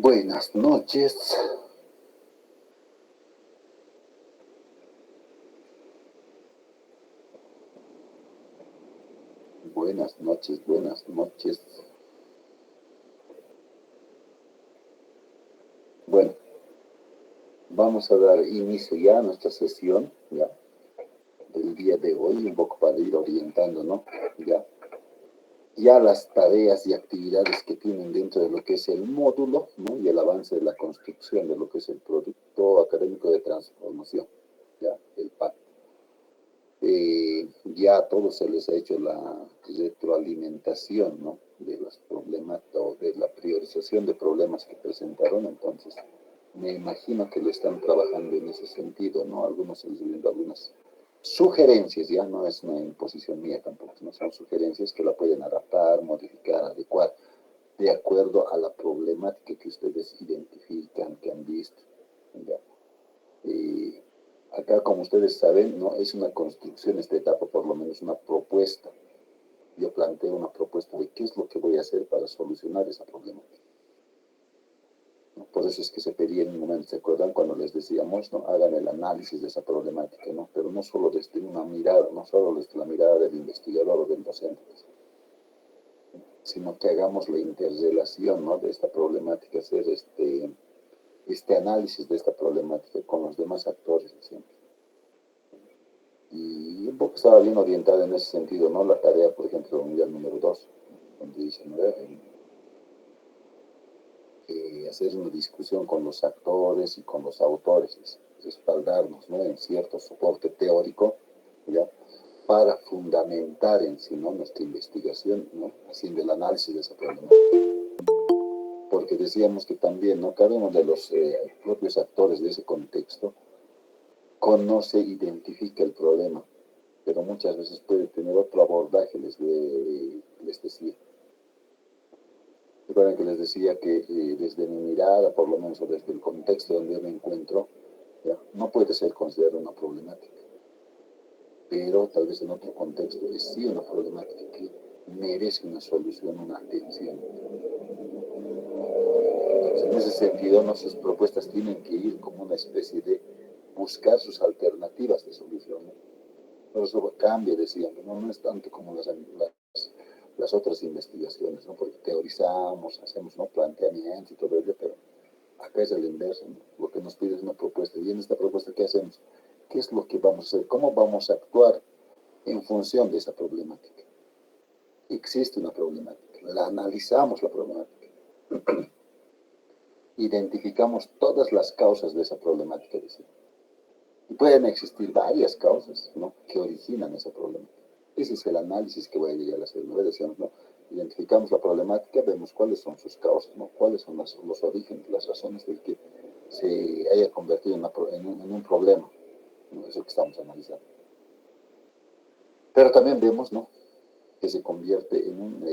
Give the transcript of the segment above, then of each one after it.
Buenas noches. Buenas noches, buenas noches. Bueno, Vamos a dar inicio ya a nuestra sesión, ya, del día de hoy, un poco para ir orientando, ¿no? Ya las tareas y actividades que tienen dentro de lo que es el módulo, ¿no? Y el avance de la construcción de lo que es el producto académico de transformación, ya, el PAC. Ya a todos se les ha hecho la retroalimentación, ¿no? De las problemáticas o de la priorización de problemas que presentaron, entonces me imagino que lo están trabajando en ese sentido, ¿no? Algunos se les viendo algunas sugerencias, ya no es una imposición mía tampoco, no son sugerencias que la pueden adaptar, modificar, adecuar, de acuerdo a la problemática que ustedes identifican, que han visto, ¿ya? Acá, como ustedes saben, no es una construcción, esta etapa, por lo menos una propuesta. Yo planteo una propuesta de qué es lo que voy a hacer para solucionar esa problemática. ¿No? Por eso es que se pedía en un momento, ¿se acuerdan? Cuando les decíamos, ¿no? Hagan el análisis de esa problemática, ¿no? Pero no solo desde una mirada, no solo desde la mirada del investigador o del docente, sino que hagamos la interrelación, ¿no? De esta problemática, hacer este análisis de esta problemática con los demás actores de siempre. Y un poco estaba bien orientada en ese sentido, ¿no? La tarea, por ejemplo, de la unidad número 2, donde dice, ¿no? Hacer una discusión con los actores y con los autores, respaldarnos, ¿no? En cierto soporte teórico, ¿ya? Para fundamentar en sí, ¿no? Nuestra investigación, ¿no? Haciendo el análisis de esa problemática. Porque decíamos que también, ¿no? Cada uno de los propios actores de ese contexto conoce, identifica el problema, pero muchas veces puede tener otro abordaje, les decía. Recuerden que les decía que desde mi mirada, por lo menos, o desde el contexto donde yo me encuentro, ¿ya? No puede ser considerado una problemática, pero tal vez en otro contexto es sí una problemática que merece una solución, una atención. Entonces, en ese sentido, nuestras propuestas tienen que ir como una especie de buscar sus alternativas de solución, ¿no? Por eso cambia, decíamos, ¿no? No es tanto como las otras investigaciones, ¿no? Porque teorizamos, hacemos, ¿no? Planteamientos y todo ello, pero acá es el inverso, ¿no? Lo que nos pide es una propuesta. Y en esta propuesta, ¿qué hacemos? ¿Qué es lo que vamos a hacer? ¿Cómo vamos a actuar en función de esa problemática? Existe una problemática, la analizamos la problemática, identificamos todas las causas de esa problemática. Y pueden existir varias causas, ¿no? Que originan esa problemática. Ese es el análisis que voy a llegar a hacer, ¿no? Decíamos, ¿no? Identificamos la problemática, vemos cuáles son sus causas, ¿no? Cuáles son los orígenes, las razones de que se haya convertido en un problema, ¿no? Eso que estamos analizando. Pero también vemos, ¿no? Que se convierte en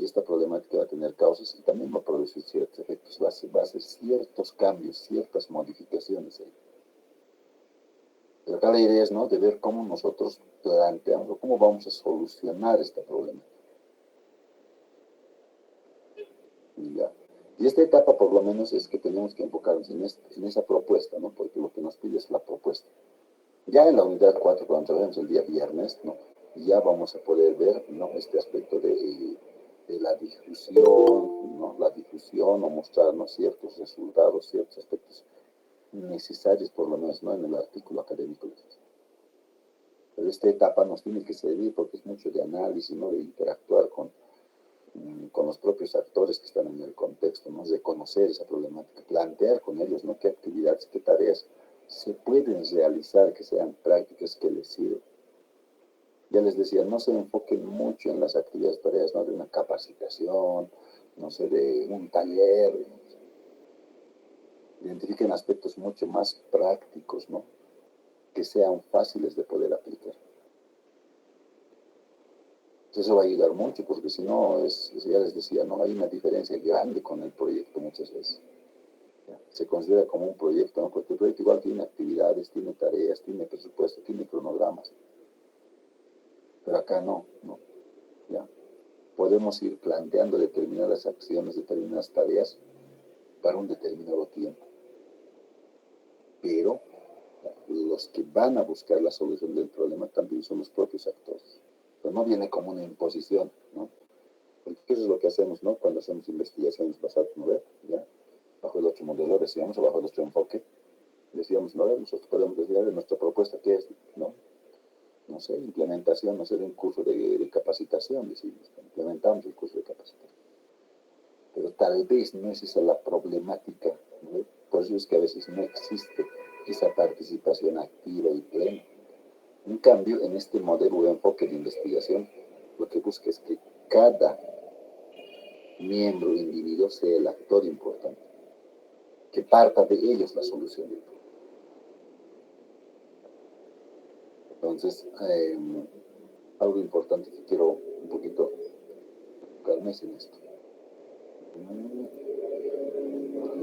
esta problemática va a tener causas y también va a producir ciertos efectos, va a hacer ciertos cambios, ciertas modificaciones ahí. Pero acá la idea es, ¿no? De ver cómo nosotros planteamos, cómo vamos a solucionar este problema. ¿Ya? Y esta etapa, por lo menos, es que tenemos que enfocarnos en esa propuesta, ¿no? Porque lo que nos pide es la propuesta. Ya en la unidad 4, cuando trabajemos el día viernes, ¿no? Ya vamos a poder ver, ¿no? Este aspecto de la difusión, ¿no? La difusión o mostrarnos ciertos resultados, ciertos aspectos necesarios, por lo menos, ¿no? En el artículo académico. Pero esta etapa nos tiene que servir porque es mucho de análisis, ¿no? De interactuar con los propios actores que están en el contexto, ¿no? De conocer esa problemática, plantear con ellos, ¿no? Qué actividades, qué tareas se pueden realizar, que sean prácticas, que les sirvan. Ya les decía, no se enfoquen mucho en las actividades, tareas, ¿no? De una capacitación, no sé, de un taller. Identifiquen aspectos mucho más prácticos, ¿no? Que sean fáciles de poder aplicar. Eso va a ayudar mucho, porque si no, ya les decía, no hay una diferencia grande con el proyecto muchas veces. ¿Ya? Se considera como un proyecto, ¿no? Porque el proyecto igual tiene actividades, tiene tareas, tiene presupuesto, tiene cronogramas. Pero acá no, ¿no? ¿Ya? Podemos ir planteando determinadas acciones, determinadas tareas para un determinado tiempo. Pero los que van a buscar la solución del problema también son los propios actores. Pero no viene como una imposición, ¿no? Porque eso es lo que hacemos, ¿no? Cuando hacemos investigaciones basadas en web, ¿ya? Bajo el otro modelo, decíamos, o bajo el otro enfoque, Decíamos, no, nosotros podemos decir, nuestra propuesta, ¿qué es? No sé, implementación, no sé, de un curso de capacitación, decimos, implementamos el curso de capacitación. Pero tal vez no es esa la problemática, ¿no? Por eso es que a veces no existe esa participación activa y plena. En cambio, en este modelo o enfoque de investigación, lo que busca es que cada miembro o individuo sea el actor importante, que parta de ellos la solución. Entonces, algo importante que quiero un poquito enfocarme es en esto. Bueno,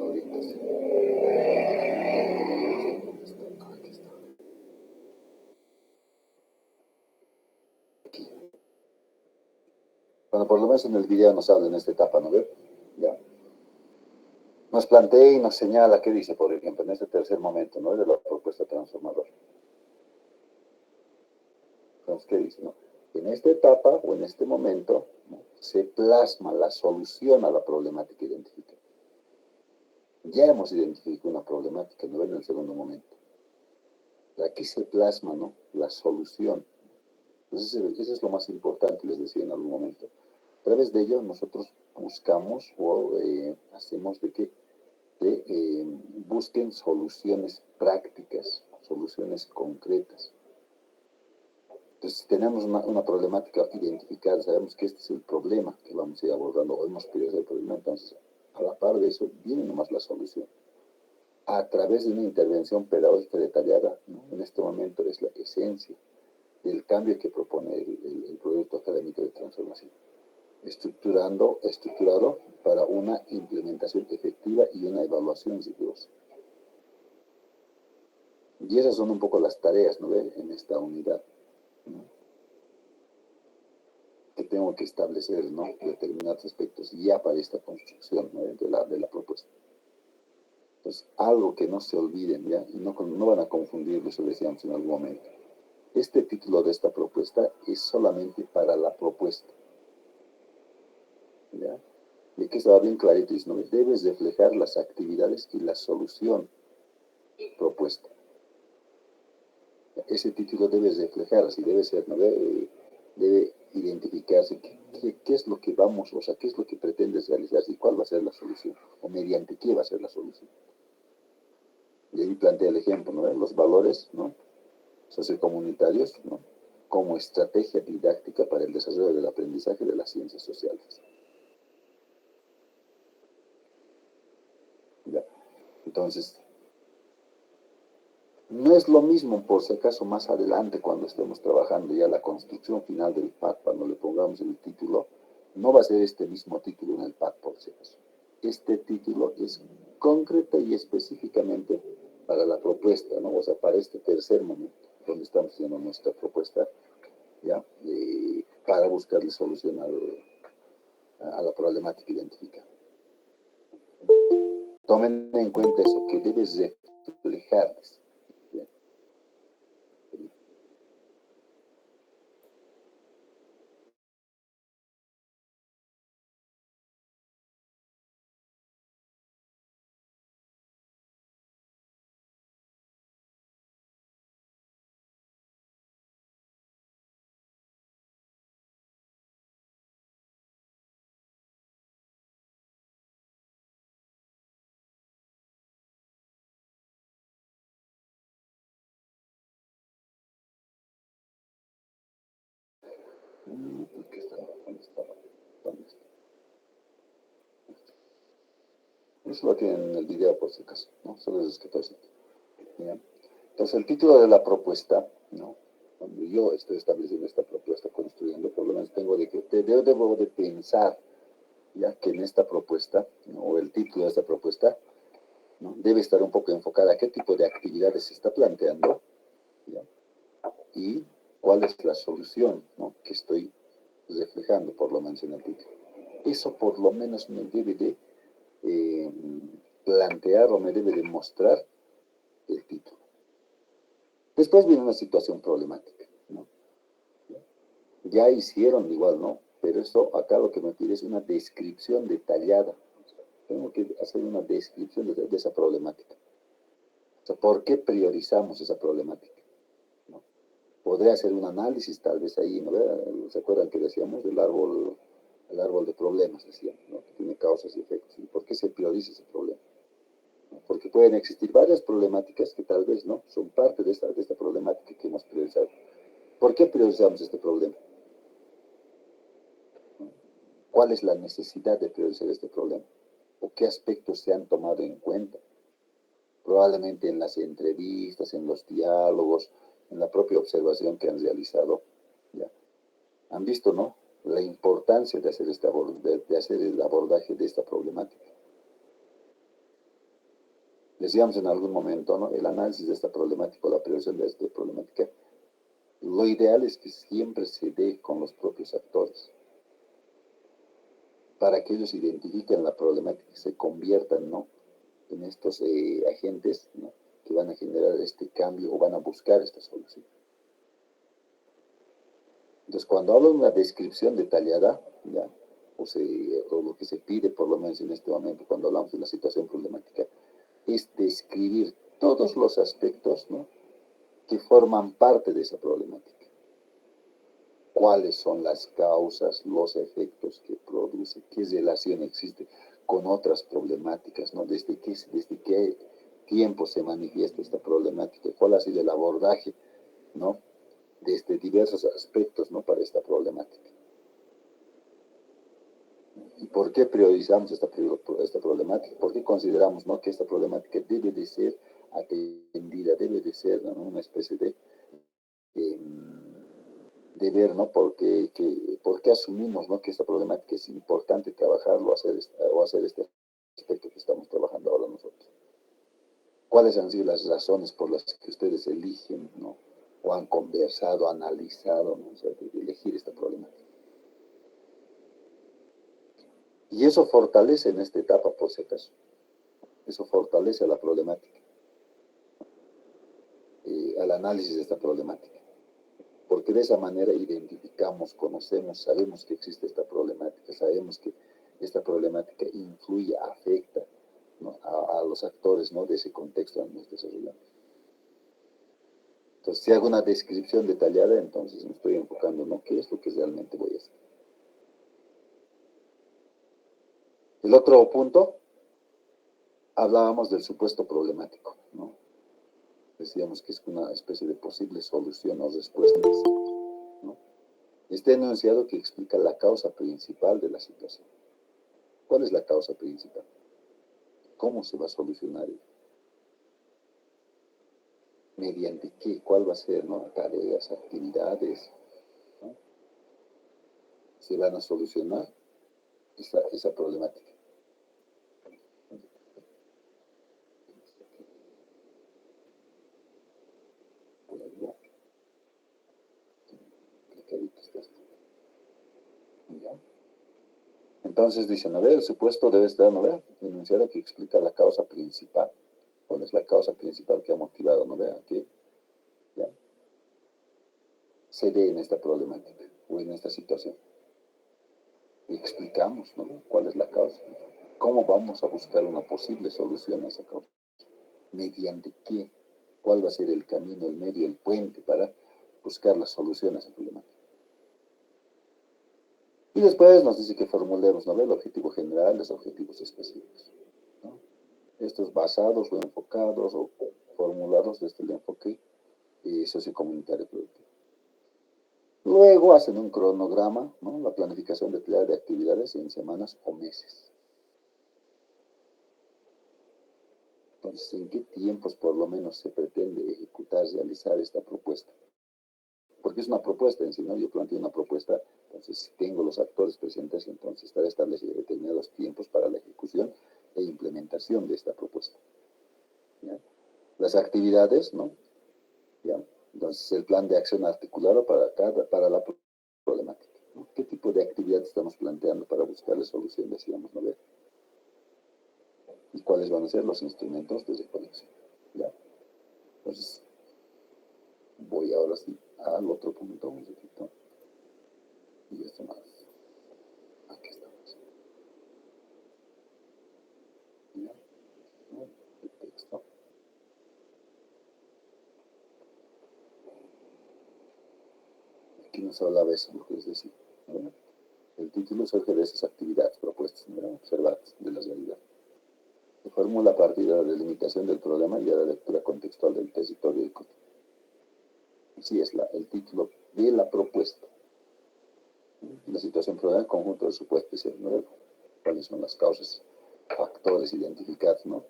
ahorita sí. ¿Dónde está? Aquí está. Aquí. Bueno, por lo menos en el video nos habla en esta etapa, ¿no ve? Ya. Nos plantea y nos señala qué dice, por ejemplo, en este tercer momento, ¿no? De la propuesta transformadora. Entonces, ¿qué dice, no? En esta etapa o en este momento, ¿no?, se plasma la solución a la problemática identificada. Ya hemos identificado una problemática, ¿no?, en el segundo momento. Aquí se plasma, ¿no?, la solución. Entonces, eso es lo más importante, les decía en algún momento. A través de ello, nosotros buscamos o hacemos de que busquen soluciones prácticas, soluciones concretas. Entonces, si tenemos una problemática identificada, sabemos que este es el problema que vamos a ir abordando, o hemos pedido el problema, entonces, a la par de eso, viene nomás la solución. A través de una intervención pedagógica detallada, ¿no?, en este momento es la esencia del cambio que propone el proyecto académico de transformación. Estructurado para una implementación efectiva y una evaluación rigurosa. Y esas son un poco las tareas, ¿no?, en esta unidad, ¿no?, que tengo que establecer, ¿no?, determinados aspectos ya para esta construcción, ¿no?, de la propuesta. Entonces, algo que no se olviden, ¿ya? Y no van a confundirlo, eso decíamos en algún momento. Este título de esta propuesta es solamente para la propuesta, ¿ya? Y que estaba bien clarito, ¿no? Debes reflejar las actividades y la solución propuesta. Ese título debe reflejar, así debe ser, ¿no? Debe identificarse qué es lo que vamos, o sea, qué es lo que pretendes realizar y cuál va a ser la solución, o mediante qué va a ser la solución. Y ahí plantea el ejemplo, ¿no?, los valores, ¿no?, sociocomunitarios, ¿no?, como estrategia didáctica para el desarrollo del aprendizaje de las ciencias sociales. ¿Ya? Entonces, no es lo mismo, por si acaso, más adelante, cuando estemos trabajando ya la construcción final del PAC, cuando le pongamos el título, no va a ser este mismo título en el PAC, por si acaso. Este título es concreto y específicamente para la propuesta, ¿no?, o sea, para este tercer momento, donde estamos haciendo nuestra propuesta, ¿ya?, para buscarle solución a la problemática identificada. Tomen en cuenta eso, que debes reflejarles. ¿Qué estaba? ¿Dónde estaba? ¿Dónde está? Eso lo tienen en el video, por si acaso, ¿no? Solo es que todo eso. ¿Ya? Entonces, el título de la propuesta, ¿no?, cuando yo estoy estableciendo esta propuesta, construyendo, por lo menos tengo de que debo de pensar, ya que en esta propuesta, ¿no?, o el título de esta propuesta, ¿no?, debe estar un poco enfocada a qué tipo de actividades se está planteando, ¿ya?, y cuál es la solución, ¿no?, que estoy reflejando, por lo menos en el título. Eso por lo menos me debe de eh, plantear o me debe de mostrar el título. Después viene una situación problemática, ¿no? Ya hicieron igual, ¿no? Pero eso acá lo que me pide es una descripción detallada. Tengo que hacer una descripción de esa problemática. O sea, ¿por qué priorizamos esa problemática? ¿No? Podría hacer un análisis tal vez ahí, ¿no? ¿Se acuerdan que decíamos del árbol, el árbol de problemas, decíamos, ¿no? Que tiene causas y efectos. ¿Y por qué se prioriza ese problema? ¿No? Porque pueden existir varias problemáticas que tal vez no son parte de esta problemática que hemos priorizado. ¿Por qué priorizamos este problema? ¿Cuál es la necesidad de priorizar este problema? ¿O qué aspectos se han tomado en cuenta? Probablemente en las entrevistas, en los diálogos, en la propia observación que han realizado, ¿ya? Han visto, ¿no? La importancia de hacer, de hacer el abordaje de esta problemática. Decíamos en algún momento, ¿no? El análisis de esta problemática o la priorización de esta problemática, lo ideal es que siempre se dé con los propios actores, para que ellos identifiquen la problemática y se conviertan, ¿no? En estos agentes, ¿no? Que van a generar este cambio o van a buscar esta solución. Entonces, cuando hablo de una descripción detallada, ¿ya? O lo que se pide, por lo menos en este momento, cuando hablamos de la situación problemática, es describir todos los aspectos, ¿no? Que forman parte de esa problemática. ¿Cuáles son las causas, los efectos que produce? ¿Qué relación existe con otras problemáticas, ¿no? Desde qué tiempo se manifiesta esta problemática? ¿Cuál ha sido el abordaje, ¿no? Desde diversos aspectos, ¿no? Para esta problemática. ¿Y por qué priorizamos esta problemática? ¿Por qué consideramos, ¿no? Que esta problemática debe de ser atendida, debe de ser, ¿no? Una especie eh, de ver, ¿no? ¿Por qué asumimos, ¿no? Que esta problemática es importante trabajarlo o hacer este aspecto que estamos trabajando ahora nosotros? ¿Cuáles han sido las razones por las que ustedes eligen, ¿no? O han conversado, analizado, ¿no? O sea, de elegir esta problemática. Y eso fortalece en esta etapa, por si acaso. Eso fortalece a la problemática, al análisis de esta problemática. Porque de esa manera identificamos, conocemos, sabemos que existe esta problemática, sabemos que esta problemática influye, afecta, ¿no? a los actores, ¿no? De ese contexto en nuestro desarrollamos. Entonces, si hago una descripción detallada, entonces me estoy enfocando, ¿no? ¿Qué es lo que realmente voy a hacer? El otro punto, hablábamos del supuesto problemático, ¿no? Decíamos que es una especie de posible solución o respuesta, ¿no? Este enunciado que explica la causa principal de la situación. ¿Cuál es la causa principal? ¿Cómo se va a solucionar? ¿Mediante qué? ¿Cuál va a ser, ¿no? Tareas, actividades, ¿no? Se van a solucionar esa problemática. Entonces dicen, a ver, el supuesto debe estar, ¿no ve? Enunciado que explica la causa principal. ¿Cuál es la causa principal que ha motivado, ¿no ve? Que ya se dé en esta problemática o en esta situación. Y explicamos, ¿no? ¿Cuál es la causa? ¿Cómo vamos a buscar una posible solución a esa causa? ¿Mediante qué? ¿Cuál va a ser el camino, el medio, el puente para buscar la solución a esa problemática? Y después nos dice que formulemos, ¿no? El objetivo general, los objetivos específicos, ¿no? Estos basados o enfocados o formulados desde el enfoque sociocomunitario productivo. Luego hacen un cronograma, ¿no? La planificación detallada de actividades en semanas o meses. Entonces, ¿en qué tiempos por lo menos se pretende ejecutar, realizar esta propuesta? Porque es una propuesta en sí, ¿no? Yo planteo una propuesta, entonces si tengo los actores presentes, entonces estará establecido determinados tiempos para la ejecución e implementación de esta propuesta. ¿Ya? Las actividades, ¿no? ¿Ya? Entonces el plan de acción articulado para la problemática, ¿no? ¿Qué tipo de actividad estamos planteando para buscar solución, decíamos, ¿no? ¿Y cuáles van a ser los instrumentos de recolección? ¿Ya? Entonces, voy ahora sí al otro punto, un poquito. Y esto más. Aquí estamos. ¿Ya? El texto. Aquí nos hablaba eso, lo que les decía, ¿no? El título surge de esas actividades propuestas, ¿no? Observadas de la realidad. Se formula a partir de la delimitación del problema y de la lectura contextual del territorio y así es el título de la propuesta. La situación problema, conjunto de supuestos, ¿no? Cuáles son las causas, factores identificados, ¿no?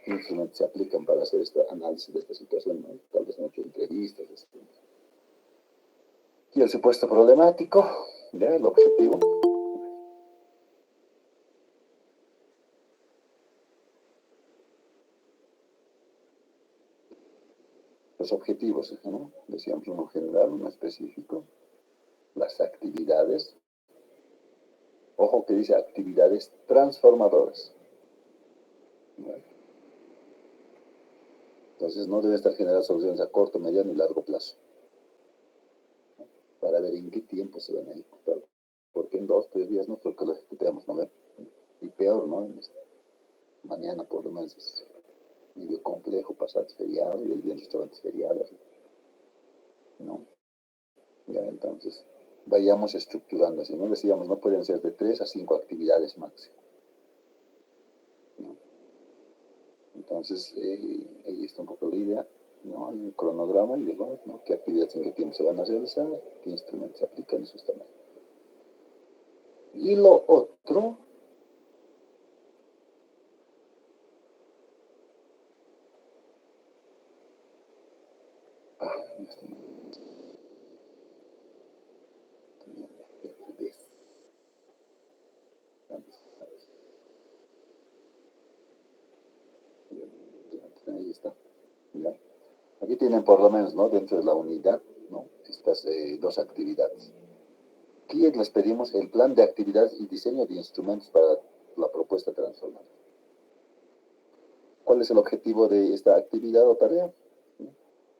¿Qué instrumentos se aplican para hacer este análisis de esta situación, ¿no? Tal vez en hecho entrevistas. Y el supuesto problemático, ¿ya? El objetivo. Los objetivos, ¿no? Decíamos uno general, uno específico. Las actividades. Ojo que dice actividades transformadoras. ¿Vale? Entonces no debe estar generando soluciones a corto, mediano y largo plazo. Para ver en qué tiempo se van a ejecutar. Porque en 2, 3 días no creo que lo ejecutemos, ¿no? Y peor, ¿no? Mañana por lo menos es medio complejo pasar feriado y el día en restaurantes feriados, ¿no? Ya, entonces, vayamos estructurando así, ¿no? Decíamos, no pueden ser de 3 a 5 actividades máximo, ¿no? Entonces, ahí está un poco la idea, ¿no? Hay un cronograma y luego, ¿no? ¿Qué actividades en qué tiempo se van a realizar? ¿Qué instrumentos se aplican? Eso está mal. Y lo otro, ahí está, ¿ya? Aquí tienen por lo menos, ¿no? Dentro de la unidad, ¿no? Estas 2 actividades. Aquí les pedimos el plan de actividades y diseño de instrumentos para la propuesta transformadora. ¿Cuál es el objetivo de esta actividad o tarea?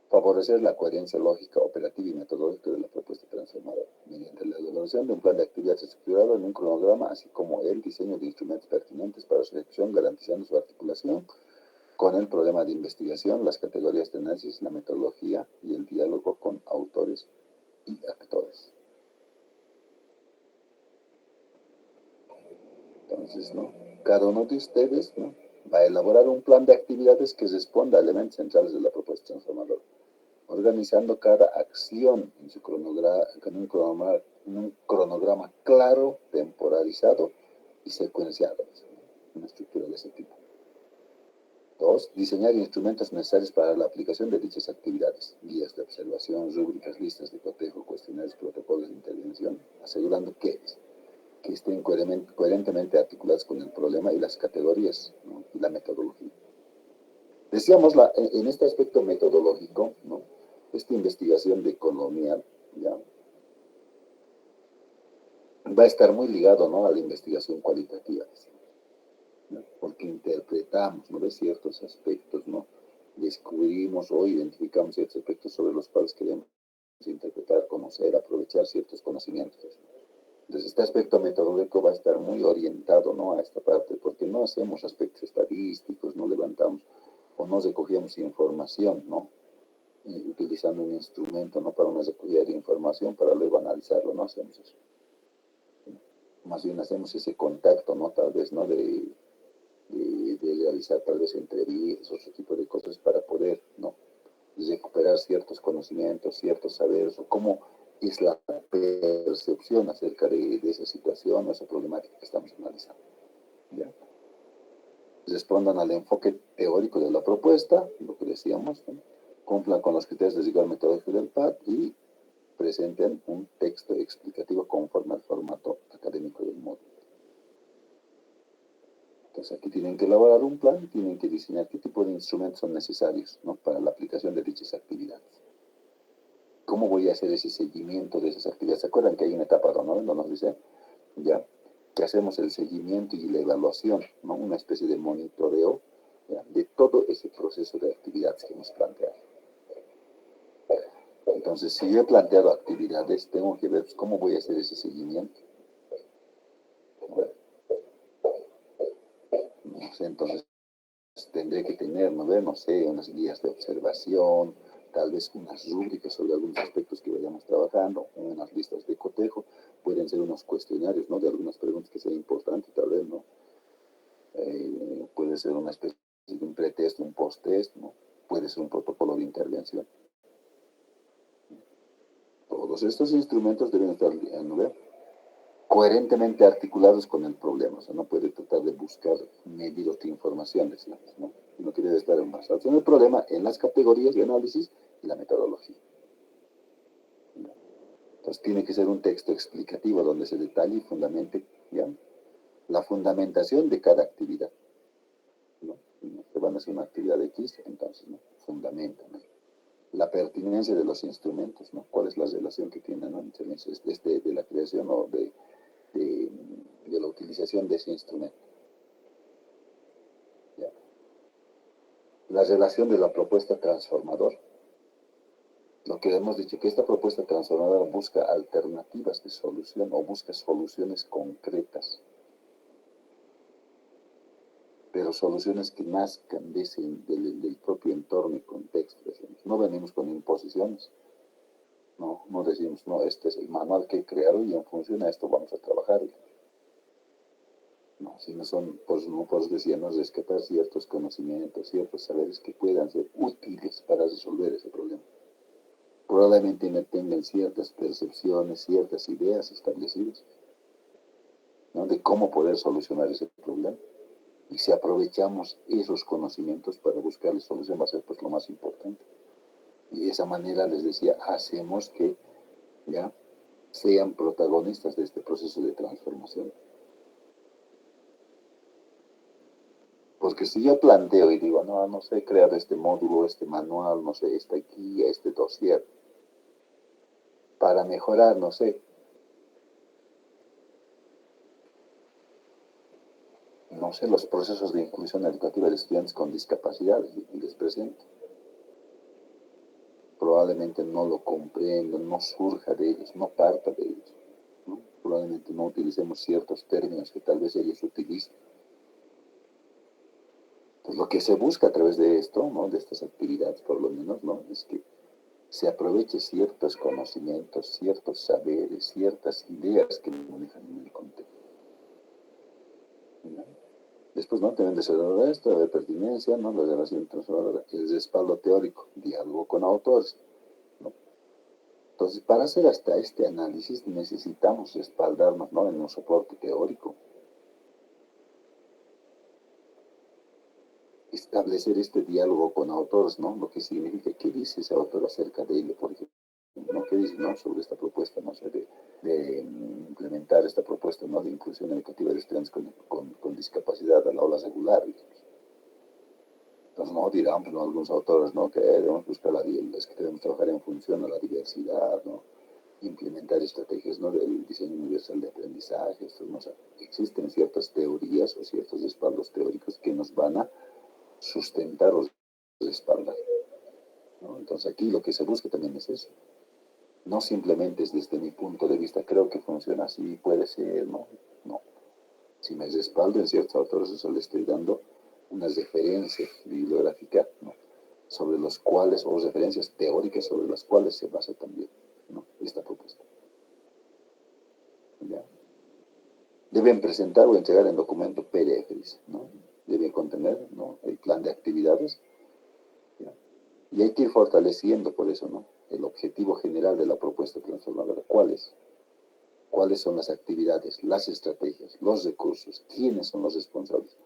Favorecer la coherencia lógica, operativa y metodológica de la propuesta transformadora, mediante la elaboración de un plan de actividades estructurado en un cronograma, así como el diseño de instrumentos pertinentes para su ejecución, garantizando su articulación con el problema de investigación, las categorías de análisis, la metodología y el diálogo con autores y actores. Entonces, ¿no? Cada uno de ustedes, ¿no? Va a elaborar un plan de actividades que responda a elementos centrales de la propuesta transformadora, organizando cada acción en su cronograma claro, temporalizado y secuenciado. Una estructura de ese tipo. 2. Diseñar instrumentos necesarios para la aplicación de dichas actividades, guías de observación, rúbricas, listas de cotejo, cuestionarios, protocolos de intervención, asegurando que estén coherentemente articuladas con el problema y las categorías, ¿no? Y la metodología. Decíamos en este aspecto metodológico, ¿no? Esta investigación de economía, ¿ya? Va a estar muy ligado, ¿no? A la investigación cualitativa, ¿no? Porque interpretamos, ¿no? De ciertos aspectos, ¿no? Descubrimos o identificamos ciertos aspectos sobre los cuales queremos interpretar, conocer, aprovechar ciertos conocimientos. Entonces, este aspecto metodológico va a estar muy orientado, ¿no? A esta parte, porque no hacemos aspectos estadísticos, no levantamos o no recogemos información, ¿no? Utilizando un instrumento, ¿no? Para una recogida de información, para luego analizarlo, no hacemos eso. Más bien hacemos ese contacto, ¿no? Tal vez, ¿no? De realizar tal vez entrevistas, otro tipo de cosas para poder, ¿no? Recuperar ciertos conocimientos, ciertos saberes, o cómo es la percepción acerca de esa situación o esa problemática que estamos analizando. ¿Ya? Respondan al enfoque teórico de la propuesta, lo que decíamos, ¿no? Cumplan con los criterios de rigor metodológico del PAD y presenten un texto explicativo conforme al formato académico del módulo. Entonces aquí tienen que elaborar un plan, tienen que diseñar qué tipo de instrumentos son necesarios, ¿no? Para la aplicación de dichas actividades. ¿Cómo voy a hacer ese seguimiento de esas actividades? ¿Se acuerdan que hay una etapa donde nos dice, ya, que hacemos el seguimiento y la evaluación, ¿no? Una especie de monitoreo, ¿ya? De todo ese proceso de actividades que hemos planteado. Entonces, si yo he planteado actividades, tengo que ver pues, cómo voy a hacer ese seguimiento. Bueno, no sé, entonces tendré que tener, no sé, unas guías de observación, tal vez unas rúbricas sobre algunos aspectos que vayamos trabajando, unas listas de cotejo, pueden ser unos cuestionarios, ¿no? De algunas preguntas que sean importantes, tal vez, ¿no? Puede ser una especie de un pretest, un post-test, ¿no? Puede ser un protocolo de intervención. Todos estos instrumentos deben estar, ¿no? Coherentemente articulados con el problema. O sea, no puede tratar de buscar medir otra información, decíamos, ¿no? Uno quiere estar basado en el problema, en las categorías de análisis y la metodología. Entonces tiene que ser un texto explicativo donde se detalle y fundamente, ¿ya? La fundamentación de cada actividad, ¿no? Se van a hacer una actividad X, entonces, ¿no? Fundamentan, ¿no? La pertinencia de los instrumentos, ¿no? ¿Cuál es la relación que tienen, ¿no? De la creación o de, de la utilización de ese instrumento? ¿Ya? La relación de la propuesta transformadora. Lo que hemos dicho, que esta propuesta transformadora busca alternativas de solución o busca soluciones concretas, pero soluciones que nazcan del propio entorno y contexto. No venimos con imposiciones, no decimos, no, este es el manual que he creado y en función a esto vamos a trabajar. No, sino son, pues, no, pues decíamos, rescatar ciertos conocimientos, ciertos saberes que puedan ser útiles para resolver ese problema. Probablemente no tengan ciertas percepciones, ciertas ideas establecidas, ¿no? De cómo poder solucionar ese problema. Y si aprovechamos esos conocimientos para buscarle solución, va a ser pues lo más importante. Y de esa manera, les decía, hacemos que ya sean protagonistas de este proceso de transformación. Porque si yo planteo y digo, no sé crear este módulo, este manual, no sé, esta guía, este dossier, para mejorar, no sé, los procesos de inclusión educativa de estudiantes con discapacidades, y les presento. Probablemente no lo comprendan, no surja de ellos, no parta de ellos, ¿no? Probablemente no utilicemos ciertos términos que tal vez ellos utilizan. Pues lo que se busca a través de esto, ¿no? De estas actividades por lo menos, ¿no? Es que se aproveche ciertos conocimientos, ciertos saberes, ciertas ideas que manejan en el contexto, ¿no? Después, ¿no? Deben de ser esto, de pertinencia, ¿no? La relación transformadora, el respaldo teórico, diálogo con autores, ¿no? Entonces, para hacer hasta este análisis necesitamos respaldarnos, ¿no? En un soporte teórico. Establecer este diálogo con autores, ¿no? Lo que significa, ¿qué dice ese autor acerca de ello, por ejemplo? ¿No? ¿Qué dice, no? Sobre esta propuesta, no sé, de implementar esta propuesta, ¿no? De inclusión educativa de estudiantes con discapacidad a la aula regular, digamos. Entonces, no dirán, pues, ¿no? Algunos autores, ¿no? Que debemos buscar es que debemos trabajar en función a la diversidad, ¿no? Implementar estrategias, ¿no? Del diseño universal de aprendizaje. Esto, ¿no? O sea, existen ciertas teorías o ciertos respaldos teóricos que nos van a sustentar o respaldar, ¿no? Entonces aquí lo que se busca también es eso. No simplemente es desde mi punto de vista, creo que funciona así, puede ser, no. Si me respaldo en ciertos autores, eso le estoy dando una referencia bibliográfica, ¿no? Sobre los cuales, o referencias teóricas sobre las cuales se basa también, ¿no? Esta propuesta. ¿Ya? Deben presentar o entregar en documento PDF, ¿no? Deben contener, ¿no? El plan de actividades, ¿ya? Y hay que ir fortaleciendo por eso, ¿no? El objetivo general de la propuesta transformadora. ¿Cuál es? ¿Cuáles son las actividades, las estrategias, los recursos? ¿Quiénes son los responsables?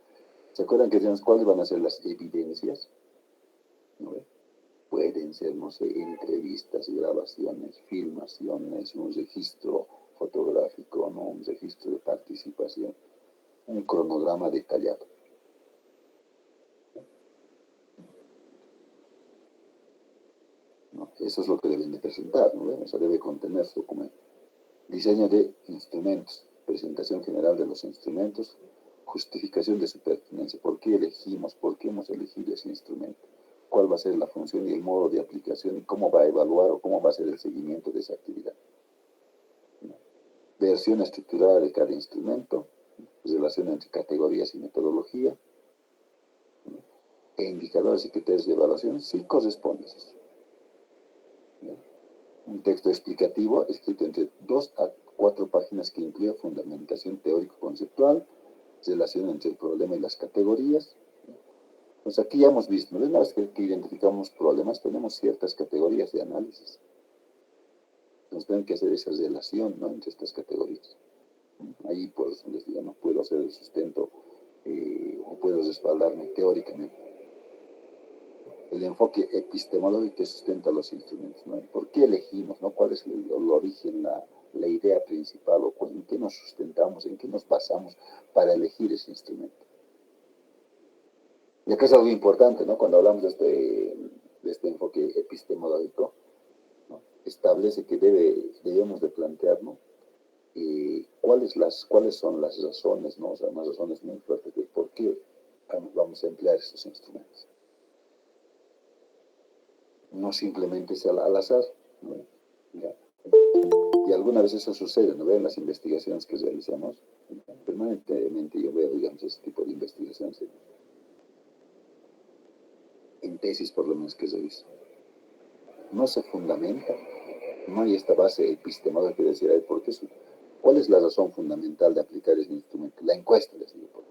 ¿Se acuerdan que decíamos cuáles van a ser las evidencias? ¿No? Pueden ser, no sé, entrevistas, grabaciones, filmaciones, un registro fotográfico, ¿no? Un registro de participación, un cronograma detallado. ¿No? Eso es lo que deben de presentar, ¿no? O sea, debe contener su documento. Diseño de instrumentos, presentación general de los instrumentos, justificación de su pertinencia, por qué elegimos, por qué hemos elegido ese instrumento, cuál va a ser la función y el modo de aplicación y cómo va a evaluar o cómo va a ser el seguimiento de esa actividad. ¿No? Versión estructurada de cada instrumento, relación entre categorías y metodología, ¿no? E indicadores y criterios de evaluación, sí corresponde eso. Un texto explicativo escrito entre 2 a 4 páginas que incluye fundamentación teórico-conceptual, relación entre el problema y las categorías. Pues aquí ya hemos visto, ¿no? Una vez que identificamos problemas, tenemos ciertas categorías de análisis. Entonces tenemos que hacer esa relación, ¿no?, entre estas categorías. Ahí, pues, les digo, no puedo hacer el sustento o puedo respaldarme teóricamente. El enfoque epistemológico que sustenta los instrumentos, ¿no? ¿Por qué elegimos, no? ¿Cuál es el origen, la idea principal, o en qué nos sustentamos, en qué nos basamos para elegir ese instrumento? Y acá es algo importante, ¿no? Cuando hablamos de este enfoque epistemológico, ¿no?, establece que debemos de plantear, ¿no?, cuáles son las razones, ¿no? O sea, unas razones muy fuertes de por qué vamos a emplear estos instrumentos. No simplemente es al azar, ¿no? ¿Ya? Y alguna vez eso sucede, ¿no? En las investigaciones que realizamos, permanentemente yo veo, digamos, ese tipo de investigaciones en tesis, por lo menos, que reviso. No se fundamenta, no hay esta base epistemológica que decir, ¿por qué? ¿Cuál es la razón fundamental de aplicar ese instrumento? La encuesta, les digo.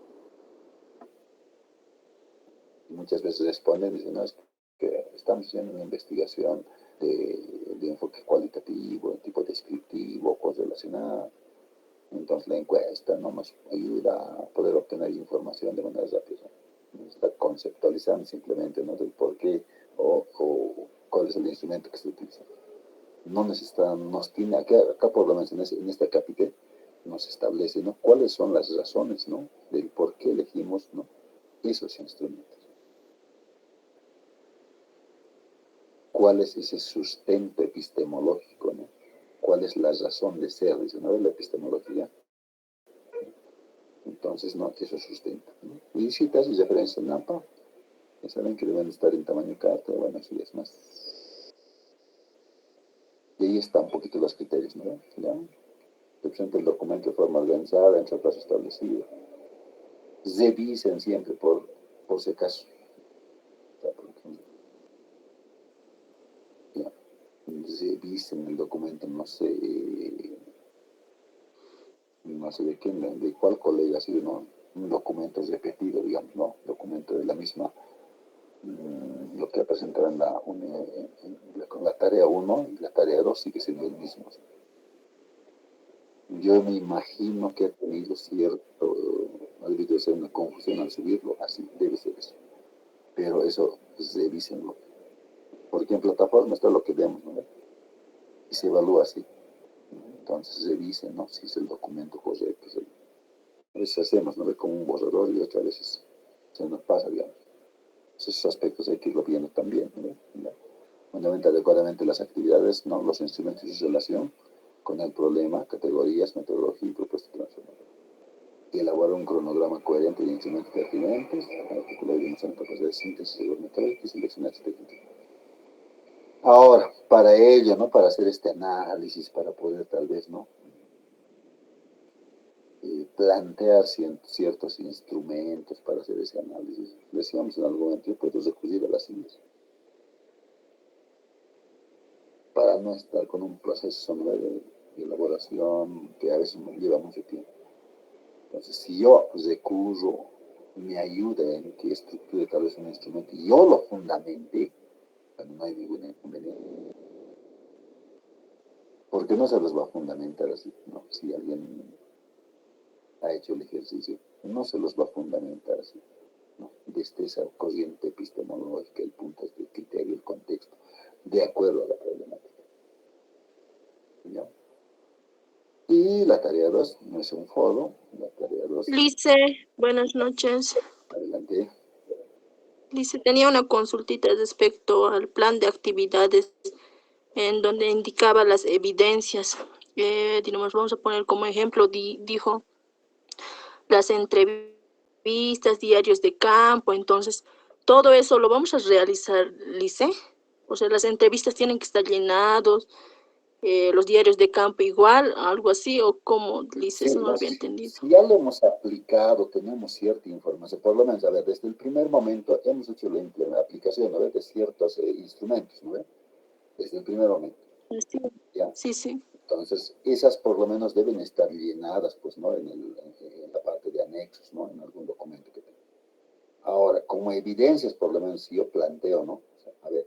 Y muchas veces responden y dicen, no, es que estamos haciendo una investigación de enfoque cualitativo, de tipo descriptivo, correlacional. Entonces la encuesta no nos ayuda a poder obtener información de manera rápida. Nos está conceptualizando simplemente, ¿no?, del por qué o cuál es el instrumento que se utiliza. No nos tiene, acá por lo menos en este capítulo nos establece, ¿no?, cuáles son las razones, ¿no?, del por qué elegimos, ¿no?, esos instrumentos. ¿Cuál es ese sustento epistemológico, ¿no? ¿Cuál es la razón de ser? Dice, ¿no?, la epistemología. Entonces, no, eso sustenta, ¿no? Y citas y referencias en AMPA, ya saben que deben estar en tamaño carta, bueno, así es más. Y ahí están un poquito los criterios, ¿no? ¿Ya? Se presenta el documento de forma organizada, entre el plazo establecido. Revisen siempre, por si acaso. Ya. Revisen el documento, no sé de quién, de cuál colega ha sido, ¿no?, un documento repetido, digamos, ¿no?, documento de la misma, lo que presentaron con la tarea 1 y la tarea 2 sigue siendo el mismo. Yo me imagino que ha tenido ha debido ser una confusión al subirlo, así debe ser eso. Pero eso, pues, revísenlo. Porque en plataforma está lo que vemos, ¿no?, y se evalúa así. Entonces revisen, ¿no?, si es el documento correcto. A veces hacemos, ¿no?, como un borrador, y otras veces se nos pasa, digamos. Esos aspectos hay que irlo viendo también, ¿no? Fundamentar adecuadamente las actividades, ¿no?, los instrumentos y su relación con el problema, categorías, metodología y propuesta transformadora. Y elaborar un cronograma coherente de instrumentos pertinentes, articular y demostrar capacidad de síntesis metodológica y seleccionar técnicas. Ahora, para ello, ¿no?, para hacer este análisis, para poder tal vez, ¿no?, plantear ciertos instrumentos para hacer ese análisis. Decíamos en algún momento, puedes recurrir a las INES para no estar con un proceso de elaboración que a veces lleva mucho tiempo. Entonces, si yo recurro, me ayuda en que estructure tal vez un instrumento y yo lo fundamente, bueno, no hay ningún inconveniente. Porque no se los va a fundamentar así, ¿no? Si alguien ha hecho el ejercicio, no se los va a fundamentar así, ¿no?, desde esa corriente epistemológica, el punto de criterio, el contexto, de acuerdo a la problemática. ¿Ya? Y la tarea 2 no es un foro, la tarea 2. Lice, buenas noches. Adelante. Lice, tenía una consultita respecto al plan de actividades en donde indicaba las evidencias. Digamos, vamos a poner como ejemplo, dijo las entrevistas, diarios de campo. Entonces, todo eso lo vamos a realizar, Lice. O sea, las entrevistas tienen que estar llenados, los diarios de campo igual, algo así, o cómo, Lice, Sí, eso no lo no, había entendido. si ya lo hemos aplicado, tenemos cierta información, por lo menos, a ver, desde el primer momento hemos hecho la aplicación, ¿no?, de ciertos instrumentos, ¿no?, desde el primer momento. Sí, ¿ya? sí, sí. Entonces, esas por lo menos deben estar llenadas, pues, ¿no? En la parte de anexos, ¿no? En algún documento que tenga. Ahora, como evidencias, por lo menos, si yo planteo, ¿no? O sea, a ver,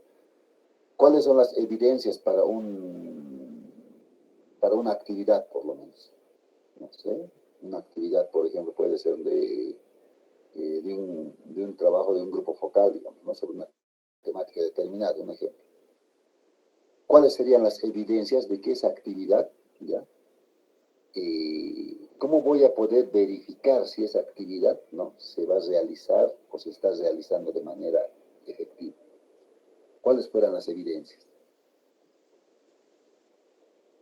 ¿cuáles son las evidencias para una actividad, por lo menos? No sé, una actividad, por ejemplo, puede ser de un trabajo de un grupo focal, digamos, ¿no? Sobre una temática determinada, un ejemplo. ¿Cuáles serían las evidencias de que esa actividad, ya, cómo voy a poder verificar si esa actividad, ¿no? Se va a realizar o se está realizando de manera efectiva? ¿Cuáles fueran las evidencias?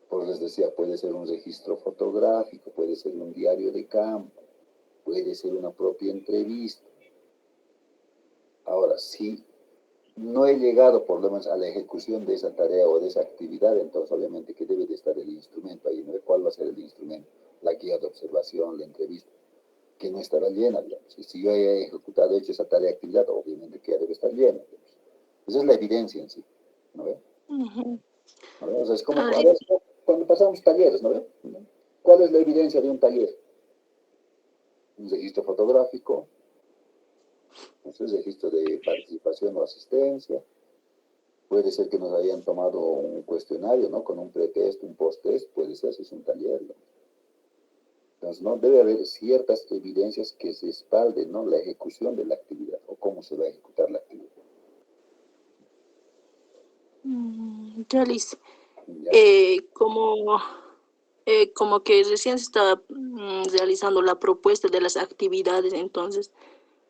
Pues les decía, puede ser un registro fotográfico, puede ser un diario de campo, puede ser una propia entrevista. Ahora, si no he llegado por lo menos a la ejecución de esa tarea o de esa actividad, entonces obviamente que debe de estar el instrumento ahí, ¿no? ¿Cuál va a ser el instrumento? La guía de observación, la entrevista, que no estará llena, digamos. Y si yo he ejecutado, he hecho esa tarea, actividad, obviamente que ya debe estar llena, digamos. Esa es la evidencia en sí, ¿no ve? Ujú. ¿No ve? O sea, es como, Ah, a ver, cuando pasamos talleres, ¿no ve? ¿Cuál es la evidencia de un taller? Un registro fotográfico, entonces registro de participación o asistencia. Puede ser que nos hayan tomado un cuestionario, ¿no? Con un pretest, un post-test, puede ser, si es un taller, ¿no? Entonces, ¿no? Debe haber ciertas evidencias que se espalden, ¿no? La ejecución de la actividad o cómo se va a ejecutar la actividad. ya, Liz. ¿Ya? Como, como que recién se está realizando la propuesta de las actividades, entonces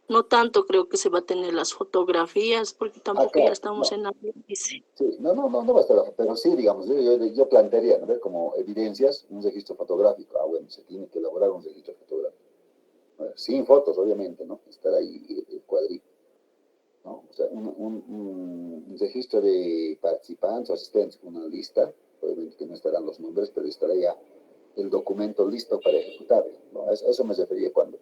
no tanto creo que se va a tener las fotografías, porque Ah, tampoco ya claro, estamos no. en la dice. Sí, no va a estar, pero sí, digamos, yo plantearía, ¿no? Como evidencias, un registro fotográfico. Ah, bueno, se tiene que elaborar un registro fotográfico. Sin fotos, obviamente, ¿no? Estar ahí el cuadrito, ¿no? O sea, un registro de participantes o asistentes, una lista, obviamente que no estarán los nombres, pero estará ya el documento listo para ejecutar, ¿no? A eso me refería cuando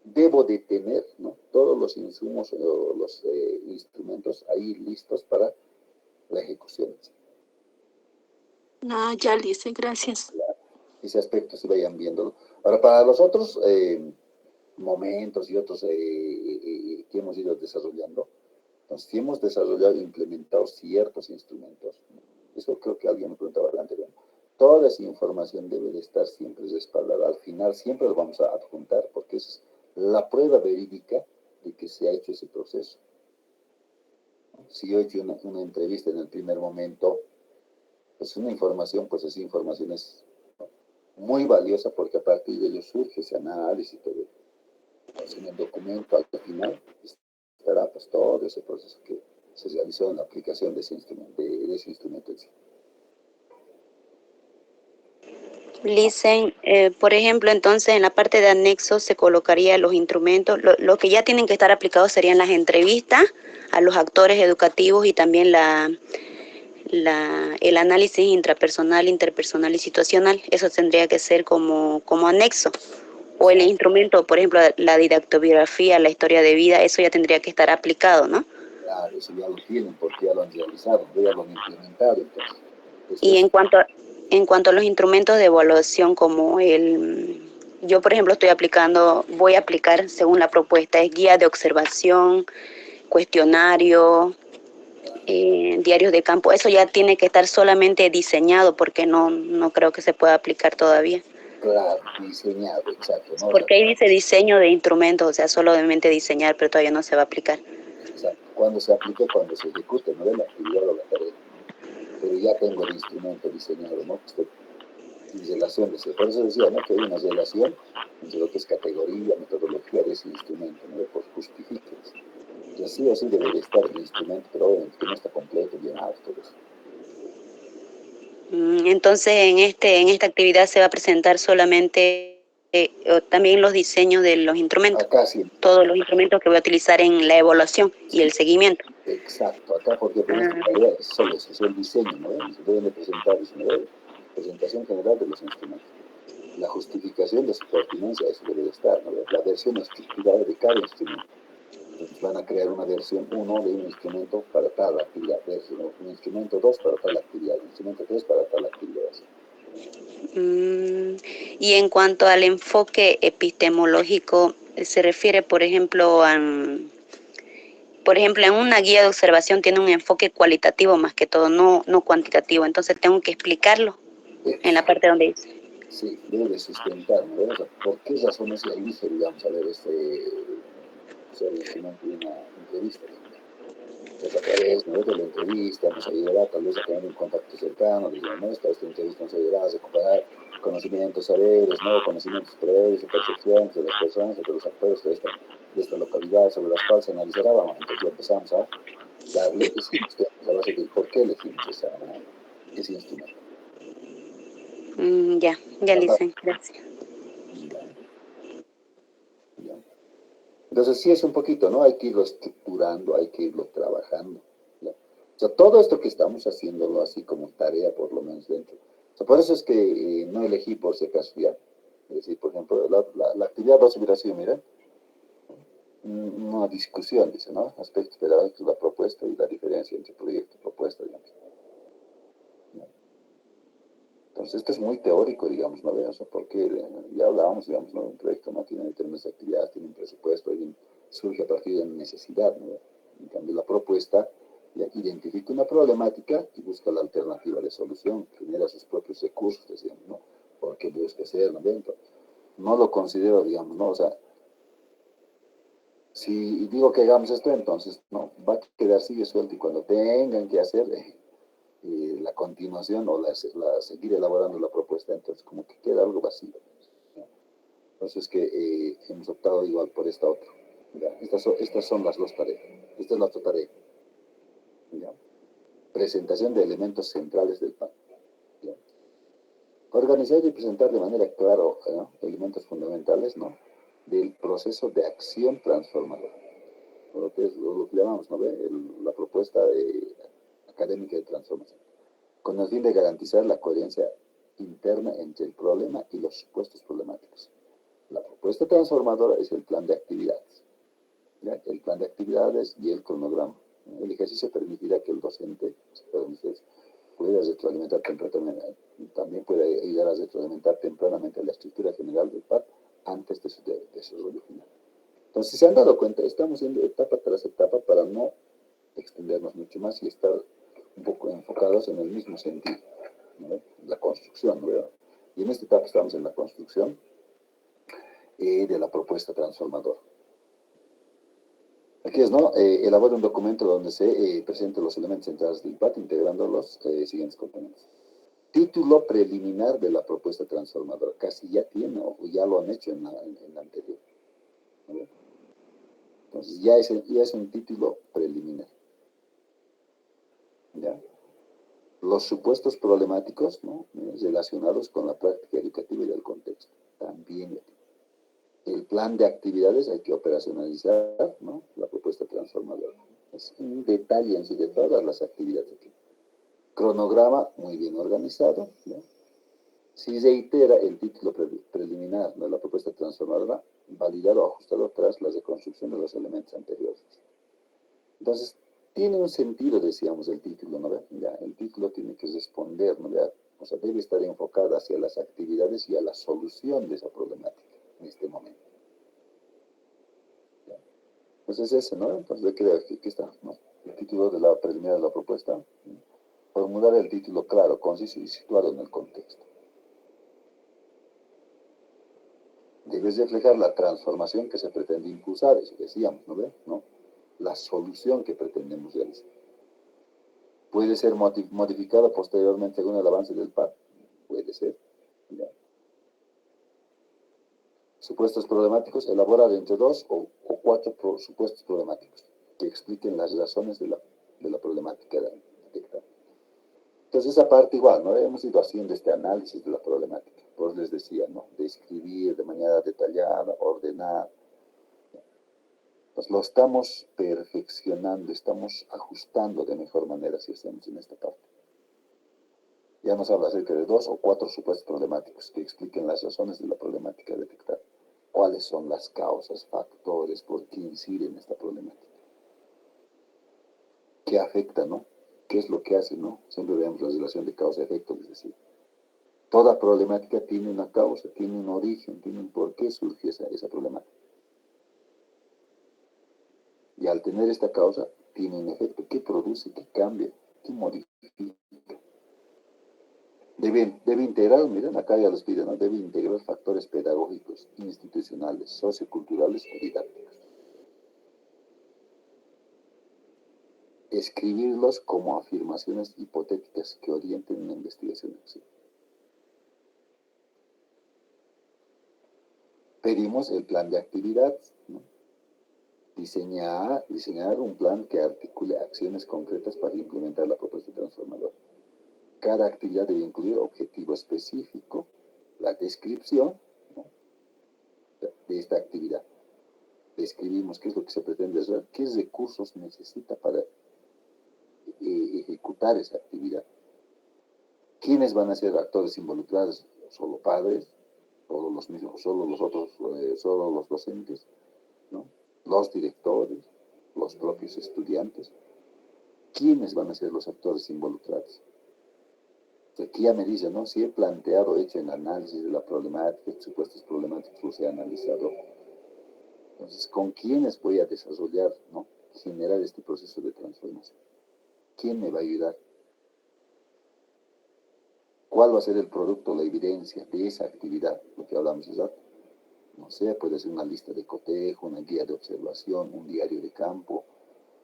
debo de tener, ¿no? Todos los insumos o los instrumentos ahí listos para la ejecución. Ah, ya, Liz, gracias. Ese aspecto se vayan viendo. Ahora, para los otros momentos y otros que hemos ido desarrollando, entonces, si hemos desarrollado e implementado ciertos instrumentos, eso creo que alguien me preguntaba anteriormente, toda esa información debe de estar siempre respaldada. Al final siempre lo vamos a adjuntar porque es la prueba verídica de que se ha hecho ese proceso. Si yo he hecho una entrevista en el primer momento, pues una información, pues esa información es muy valiosa porque a partir de ello surge ese análisis y todo. Entonces, en el documento al final estará pues todo ese proceso que se realizó en la aplicación de ese instrumento en sí. Listen, por ejemplo, entonces en la parte de anexos se colocaría los instrumentos, lo que ya tienen que estar aplicados serían las entrevistas a los actores educativos y también el análisis intrapersonal, interpersonal y situacional. Eso tendría que ser como anexo. O el Exacto. instrumento, por ejemplo, la didactobiografía, la historia de vida, eso ya tendría que estar aplicado, ¿no? Claro, eso ya lo tienen porque ya lo han realizado, ya lo han implementado. Entonces, Y es en cuanto a los instrumentos de evaluación, yo por ejemplo voy a aplicar según la propuesta, es guía de observación, cuestionario, diarios de campo, eso ya tiene que estar solamente diseñado porque no creo que se pueda aplicar todavía. claro, diseñado, exacto, ¿no? O sea, Porque ahí dice diseño de instrumentos, o sea, solamente diseñar, pero todavía no se va a aplicar. exacto. Cuando se aplique, cuando se ejecute, ¿no? La actividad o la tarea. Pero ya tengo el instrumento diseñado, ¿no? Usted, en relación de ese. Por eso decía, ¿no? Que hay una relación entre lo que es categoría, metodología de ese instrumento, ¿no? Pues justifíquense. O sea, sí o sí debe de estar el instrumento, pero obviamente que no está completo, bien alto, todo eso. Entonces, en esta actividad se va a presentar solamente también los diseños de los instrumentos, Acá sí, todos los instrumentos que voy a utilizar en la evaluación y sí, el seguimiento. exacto. Acá, porque en esta Ah, tarea es solo eso, es el diseño, ¿no? Se deben de presentar, ¿no? Presentación general de los instrumentos. La justificación de su pertinencia, eso debe de estar, ¿no? La versión estructurada de cada instrumento. Entonces van a crear una versión 1 de un instrumento para tal actividad, un instrumento 2 para tal actividad, un instrumento 3 para tal actividad. Y en cuanto al enfoque epistemológico, se refiere, por ejemplo, en una guía de observación tiene un enfoque cualitativo más que todo, no cuantitativo. Entonces tengo que explicarlo en la parte donde dice. Sí, debe sustentar, ¿no? O sea, ¿por qué razones se elige, digamos, a ver, ser el instrumento de una entrevista, digamos? Entonces, a través, ¿no?, de la entrevista nos ayudará tal vez a tener un contacto cercano, digamos, ¿no? Esta entrevista nos ayudará a recuperar conocimientos, saberes, ¿no?, conocimientos previos y percepciones de las personas, de los actores de esta localidad, sobre las cuales se analizará. Vamos, entonces ya empezamos a darle ese a base de por qué elegimos ese instrumento. Ya, Licen, gracias. Ya. Entonces sí es un poquito, ¿no? Hay que irlo estructurando, hay que irlo trabajando, ¿ya? O sea, todo esto que estamos haciéndolo así como tarea, por lo menos dentro. O sea, por eso es que no elegí por si acaso ya. Es decir, por ejemplo, la actividad 2 hubiera sido, mira, una discusión, dice, ¿no? Aspectos pedagógicos de la propuesta y la diferencia entre proyecto y propuesta, digamos. ¿Ya? Entonces, esto es muy teórico, digamos, ¿no? O sea, porque ya hablábamos, digamos, ¿no? Un proyecto no tiene determinadas actividades, tiene un presupuesto, surge a partir de una necesidad, ¿no? En cambio, la propuesta ya identifica una problemática y busca la alternativa de solución, genera sus propios recursos, decíamos, ¿no? Porque busca hacerlo, ¿no? No lo considero, digamos, ¿no? O sea, si digo que hagamos esto, entonces, no, va a quedar sigue suelto y cuando tengan que hacer la continuación o seguir elaborando la propuesta, entonces como que queda algo vacío. ¿No? Entonces que hemos optado igual por esta otra. ¿Ya? Estas son las dos tareas. Esta es la otra tarea. ¿Ya? Presentación de elementos centrales del PAN. ¿Ya? Organizar y presentar de manera clara elementos fundamentales, ¿no?, del proceso de acción transformadora. Lo que llamamos, ¿no?, la propuesta académica de transformación, con el fin de garantizar la coherencia interna entre el problema y los supuestos problemáticos. La propuesta transformadora es el plan de actividades, ¿ya? El plan de actividades y el cronograma. El ejercicio permitirá que el docente pueda retroalimentar tempranamente, también puede ayudar a retroalimentar tempranamente la estructura general del PAT antes de su desarrollo final. Entonces, si se han dado cuenta, estamos yendo etapa tras etapa para no extendernos mucho más y estar un poco enfocados en el mismo sentido, ¿no? La construcción, ¿no? Y en esta etapa estamos en la construcción de la propuesta transformadora. Aquí es, ¿no? Elabora un documento donde se presentan los elementos centrales del PAT, integrando los siguientes componentes. Título preliminar de la propuesta transformadora. Casi ya tiene, o ya lo han hecho en la anterior, ¿no? Entonces, ya es un título preliminar. ¿Ya? Los supuestos problemáticos, ¿no?, relacionados con la práctica educativa y del contexto. También el plan de actividades hay que operacionalizar, ¿no?, la propuesta transformadora. Es un detalle en sí de todas las actividades aquí. Cronograma muy bien organizado, ¿no? Si reitera el título preliminar de la propuesta transformadora, validado o ajustado tras la reconstrucción de los elementos anteriores. Entonces, tiene un sentido, decíamos, el título, ¿no? Ya, el título tiene que responder, ¿no? Ya, o sea, debe estar enfocado hacia las actividades y a la solución de esa problemática en este momento. ¿Ya? Entonces, ese, ¿no? Entonces, aquí está, ¿no?, el título de la preliminar de la propuesta. ¿No? Formular el título claro, conciso y situado en el contexto. Debes reflejar la transformación que se pretende impulsar, eso decíamos, ¿no? ¿No? La solución que pretendemos realizar. Puede ser modificada posteriormente según el avance del PAT. Puede ser. ¿Ya? Supuestos problemáticos, elaborar entre 2 o 4 supuestos problemáticos que expliquen las razones de la problemática detectada. Entonces, esa parte igual, ¿no? Hemos ido haciendo este análisis de la problemática. Pues les decía, ¿no?, de escribir de manera detallada, ordenada. Pues lo estamos perfeccionando, estamos ajustando de mejor manera si hacemos en esta parte. Ya nos habla acerca de 2 o 4 supuestos problemáticos que expliquen las razones de la problemática detectada. cuáles son las causas, factores, por qué incide en esta problemática, qué afecta, ¿no? ¿Qué es lo que hace, no? Siempre vemos la relación de causa-efecto, es decir, toda problemática tiene una causa, tiene un origen, tiene un por qué surge esa problemática. Y al tener esta causa, tiene un efecto. ¿Qué produce? ¿Qué cambia? ¿Qué modifica? Debe integrar, miren, acá ya los piden, ¿no? Debe integrar factores pedagógicos, institucionales, socioculturales y didácticos. Escribirlos como afirmaciones hipotéticas que orienten una investigación. Pedimos el plan de actividad, ¿no? Diseñar un plan que articule acciones concretas para implementar la propuesta transformadora. Cada actividad debe incluir objetivo específico, la descripción, ¿no?, de esta actividad. Describimos qué es lo que se pretende hacer, qué recursos necesita para ejecutar esa actividad. ¿Quiénes van a ser actores involucrados? ¿Solo padres? ¿Solo los mismos? ¿Solo los otros? ¿Solo los docentes? ¿No? ¿Los directores? ¿Los propios estudiantes? ¿Quiénes van a ser los actores involucrados? Aquí ya me dice, ¿no? Si he planteado, hecho el análisis de la problemática, supuestos problemáticos los he analizado. Entonces, ¿con quiénes voy a desarrollar, ¿no?, generar este proceso de transformación? ¿Quién me va a ayudar? ¿Cuál va a ser el producto, la evidencia de esa actividad? Lo que hablamos hace rato. No sé, puede ser una lista de cotejo, una guía de observación, un diario de campo.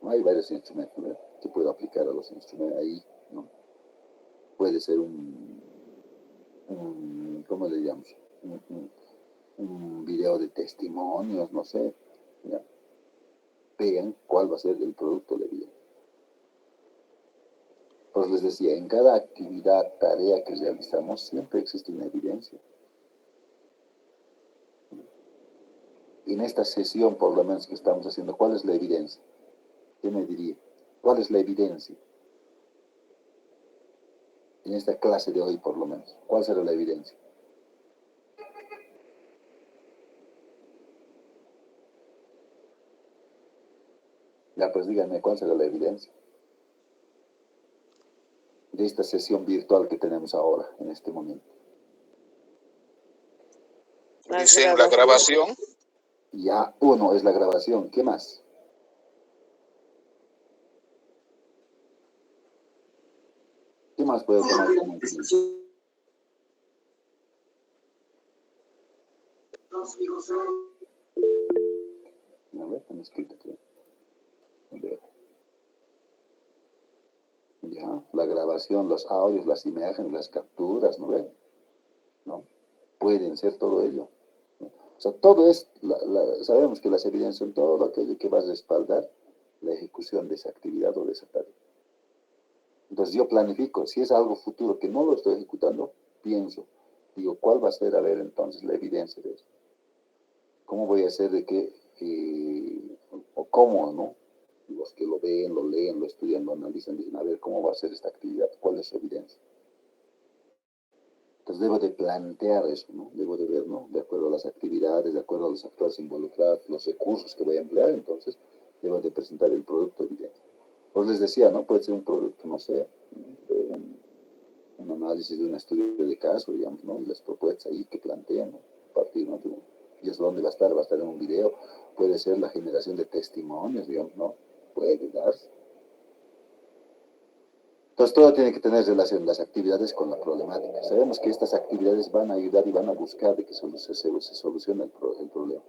¿No? Hay varios instrumentos, ¿no?, que puedo aplicar a los instrumentos ahí, ¿no? Puede ser ¿cómo le llamamos? Un video de testimonios, no sé. ¿Ya? Vean cuál va a ser el producto de vida. Pues les decía, en cada actividad, tarea que realizamos, siempre existe una evidencia. En esta sesión, por lo menos que estamos haciendo, ¿cuál es la evidencia? ¿Qué me diría? ¿Cuál es la evidencia? En esta clase de hoy, por lo menos, ¿cuál será la evidencia? Ya, pues díganme, ¿cuál será la evidencia de esta sesión virtual que tenemos ahora, en este momento? Dicen la grabación. Ya, uno es la grabación. ¿Qué más? ¿Qué más puedo tomar como evidencia? A ver, está escrito aquí. A ver. Ya, la grabación, los audios, las imágenes, las capturas, ¿no ven? ¿No? Pueden ser todo ello. ¿No? O sea, todo es, sabemos que las evidencias son todo aquello que va a respaldar la ejecución de esa actividad o de esa tarea. Entonces yo planifico, si es algo futuro que no lo estoy ejecutando, pienso, digo, ¿cuál va a ser, a ver, entonces, la evidencia de eso? ¿Cómo voy a hacer de que, o cómo, ¿no? Los que lo ven, lo leen, lo estudian, lo analizan, dicen, a ver, ¿cómo va a ser esta actividad? ¿Cuál es su evidencia? Entonces debo de plantear eso, ¿no? Debo de ver, ¿no?, de acuerdo a las actividades, de acuerdo a los actores involucrados, los recursos que voy a emplear, entonces debo de presentar el producto evidente. Pues les decía, ¿no? Puede ser un producto, no sé, un análisis de un estudio de caso, digamos, ¿no? Y las propuestas ahí que plantean, ¿no?, a partir, ¿no?, y es donde va a estar en un video. Puede ser la generación de testimonios, digamos, ¿no? Puede darse. Entonces todo tiene que tener relación, las actividades con la problemática. Sabemos que estas actividades van a ayudar y van a buscar de que se solucione el problema.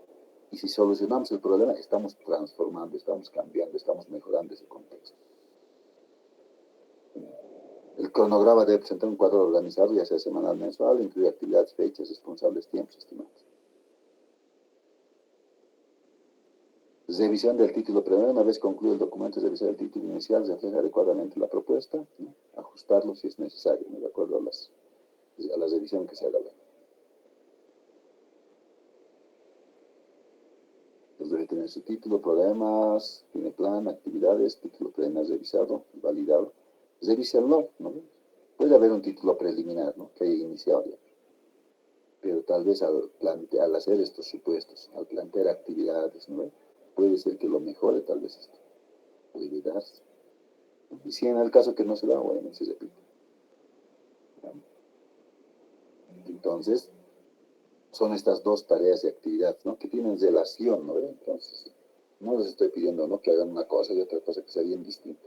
Y si solucionamos el problema, estamos transformando, estamos cambiando, estamos mejorando ese contexto. El cronograma debe presentar un cuadro organizado, ya sea semanal, mensual, incluye actividades, fechas, responsables, tiempos estimados. Revisión del título primero. Una vez concluido el documento, revisar el título inicial, refleja adecuadamente la propuesta, ¿no?, ajustarlo si es necesario, ¿no?, de acuerdo a la revisión que se haga. Entonces debe tener su título, problemas, tiene plan, actividades, título preliminar revisado, validado. Revísenlo, ¿no? Puede haber un título preliminar, ¿no?, que haya iniciado ya. pero tal vez al hacer estos supuestos, al plantear actividades, ¿no? Puede ser que lo mejore tal vez esto, puede darse. Y si en el caso que no se da, bueno, se repite. ¿No? Entonces, son estas dos tareas y actividades, ¿no? Que tienen relación, ¿no? Entonces, no les estoy pidiendo, ¿no? Que hagan una cosa y otra cosa que sea bien distinta.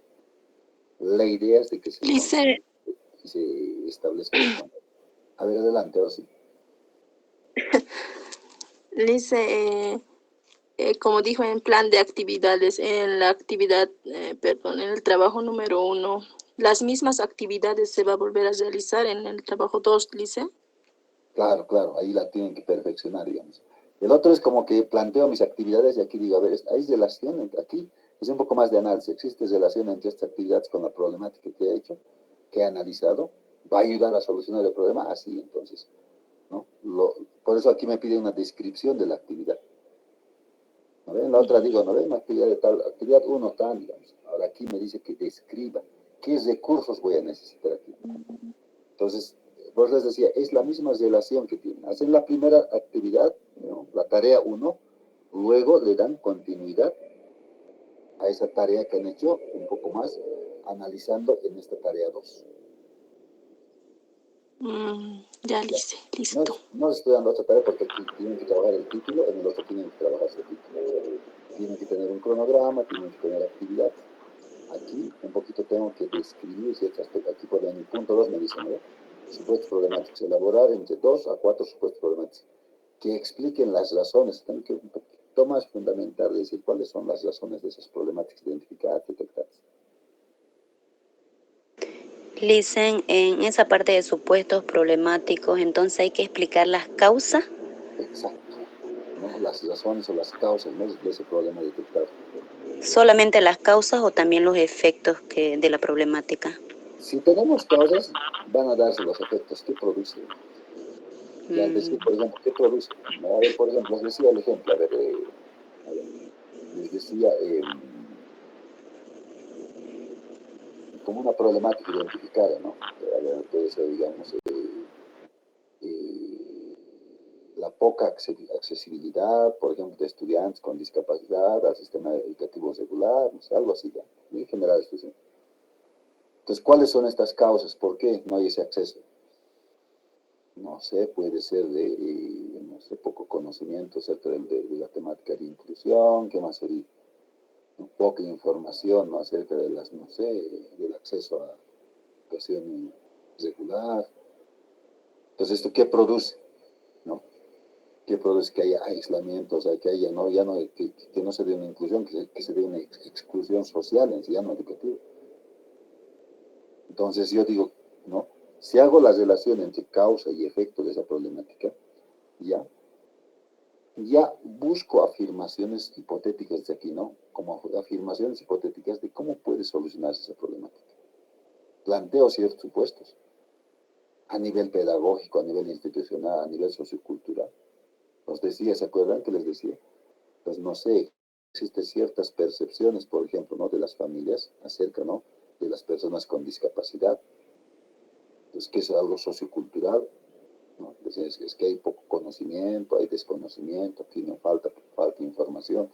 La idea es de que se Lice, establezca de esta manera. A ver, adelante, ahora sí. Lice, como dijo en plan de actividades, en la actividad, perdón, en el trabajo número 1, las mismas actividades se va a volver a realizar en el trabajo 2, Lice. Claro, claro, ahí la tienen que perfeccionar, digamos. El otro es como que planteo mis actividades y aquí digo, a ver, hay relación entre aquí, es un poco más de análisis, existe relación entre estas actividades con la problemática que he hecho, que he analizado, va a ayudar a solucionar el problema, así entonces, ¿no? Por eso aquí me pide una descripción de la actividad. ¿No ven? La otra digo, ¿no ven? Una actividad de tal, actividad 1 tal, digamos. Ahora aquí me dice que describa qué recursos voy a necesitar aquí. Entonces, vos les decía, es la misma relación que tienen. Hacen la primera actividad, ¿no? La tarea 1, luego le dan continuidad a esa tarea que han hecho un poco más, analizando en esta tarea 2. Ya, Lice, No, listo. no les estoy dando otra tarea porque aquí tienen que trabajar el título, en el otro tienen que trabajar ese título. Tienen que tener un cronograma, tienen que tener actividad. Aquí un poquito tengo que describir ciertos aspectos. Aquí por el punto 2 me dicen, ¿no? Supuestos problemáticos. Elaborar entre 2 a 4 supuestos problemáticos. Que expliquen las razones. Tengo que un poquito más fundamental decir cuáles son las razones de esas problemáticas identificadas, detectadas. Listen, en esa parte de supuestos problemáticos, entonces hay que explicar las causas. Exacto. ¿No? Las razones o las causas, ¿no? De ese problema detectado. ¿Solamente las causas o también los efectos de la problemática? Si tenemos causas, van a darse los efectos que produce. Y al decir, por ejemplo, ¿qué produce? A ver, por ejemplo, les decía el ejemplo, a ver, les decía, como una problemática identificada, ¿no? A ver, puede ser, digamos, la poca accesibilidad, por ejemplo, de estudiantes con discapacidad al sistema educativo regular, no sé, algo así, ya, en general esto sí. Entonces, ¿cuáles son estas causas? ¿Por qué no hay ese acceso? No sé, puede ser de, no sé, poco conocimiento acerca de la temática de inclusión, ¿qué más sería? Poca información, ¿no? Acerca de las, no sé, del acceso a educación regular. Entonces, ¿esto qué produce? ¿No? ¿Qué produce? Que haya aislamiento, o sea, que haya, ¿no? Ya no, que no se dé una inclusión, que se dé una exclusión social en sí, ya no educativa. Entonces, yo digo, ¿no? Si hago la relación entre causa y efecto de esa problemática, ya busco afirmaciones hipotéticas de aquí, ¿no? Como afirmaciones hipotéticas de cómo puede solucionarse esa problemática. Planteo ciertos supuestos a nivel pedagógico, a nivel institucional, a nivel sociocultural. Os decía, ¿se acuerdan que les decía? Pues no sé, existen ciertas percepciones, por ejemplo, ¿no? De las familias acerca, ¿no? De las personas con discapacidad. Entonces, que es algo sociocultural, ¿no? Es que hay poco conocimiento, hay desconocimiento, tiene falta información.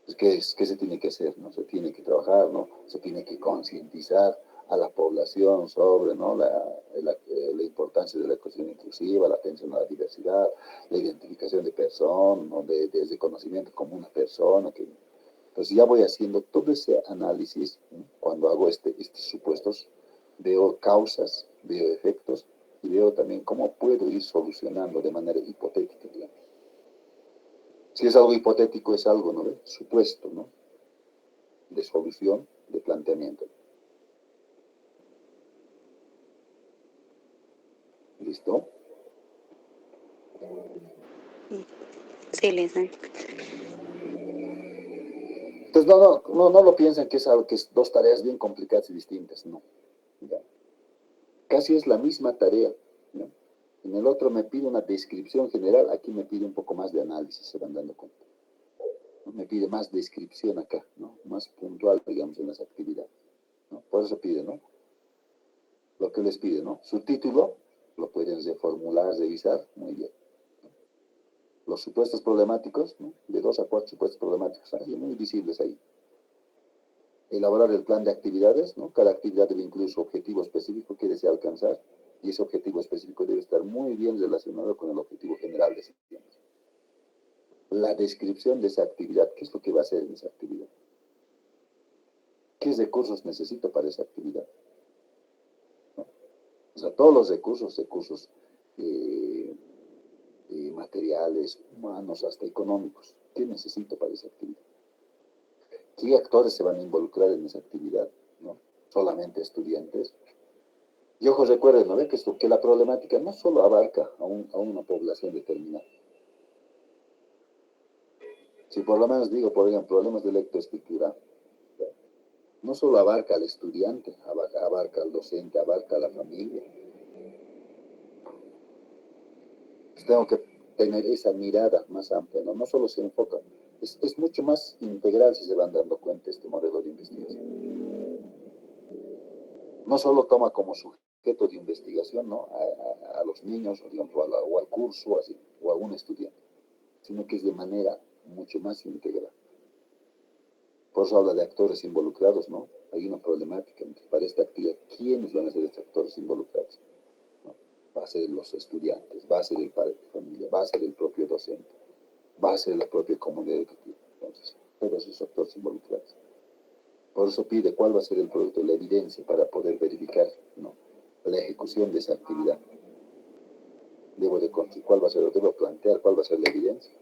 Pues, ¿qué se tiene que hacer? ¿No? Se tiene que trabajar, ¿no? Se tiene que concientizar a la población sobre, ¿no? La importancia de la educación inclusiva, la atención a la diversidad, la identificación de personas, ¿no? Desde conocimiento como una persona. Entonces ya voy haciendo todo ese análisis, ¿no? Cuando hago estos supuestos, veo causas, veo efectos y veo también cómo puedo ir solucionando de manera hipotética, digamos. Si es algo hipotético, es algo, ¿no? Supuesto, ¿no? De solución, de planteamiento. ¿Listo? Sí, Listen. Entonces, no lo piensen que es algo que es dos tareas bien complicadas y distintas, no. ¿Ya? Casi es la misma tarea, ¿no? En el otro me pide una descripción general, aquí me pide un poco más de análisis, se van dando cuenta. ¿No? Me pide más descripción acá, ¿no? Más puntual, digamos, en las actividades, ¿no? Por eso pide, ¿no? Lo que les pide, ¿no? Su título, lo pueden reformular, revisar, muy bien. Los supuestos problemáticos, ¿no? De 2 a 4 supuestos problemáticos, ahí, muy visibles ahí. Elaborar el plan de actividades, ¿no? Cada actividad debe incluir su objetivo específico que desea alcanzar, y ese objetivo específico debe estar muy bien relacionado con el objetivo general de ese tiempo. La descripción de esa actividad, ¿qué es lo que va a hacer en esa actividad? ¿Qué recursos necesito para esa actividad? ¿No? O sea, todos los recursos materiales, humanos, hasta económicos, ¿qué necesito para esa actividad? ¿Qué actores se van a involucrar en esa actividad? ¿No? Solamente estudiantes. Y ojo, recuerden, ¿no? Que la problemática no solo abarca a una población determinada. Si por lo menos digo, por ejemplo, problemas de lectoescritura, no solo abarca al estudiante, abarca al docente, abarca a la familia. Pues tengo que tener esa mirada más amplia, ¿no? No solo se enfoca, es mucho más integral si se van dando cuenta este modelo de investigación. No solo toma como sujeto de investigación, ¿no? a los niños, o al curso, así, o a un estudiante, sino que es de manera mucho más integral. Por eso habla de actores involucrados, ¿no? Hay una problemática para esta actividad. ¿Quiénes van a ser estos actores involucrados? ¿No? Va a ser los estudiantes, va a ser el padre de familia, va a ser el propio docente, va a ser la propia comunidad educativa. Entonces, todos esos actores involucrados. Por eso pide cuál va a ser el producto, la evidencia, para poder verificar, ¿no? La ejecución de esa actividad. Debo de construir cuál va a ser, debo plantear cuál va a ser la evidencia.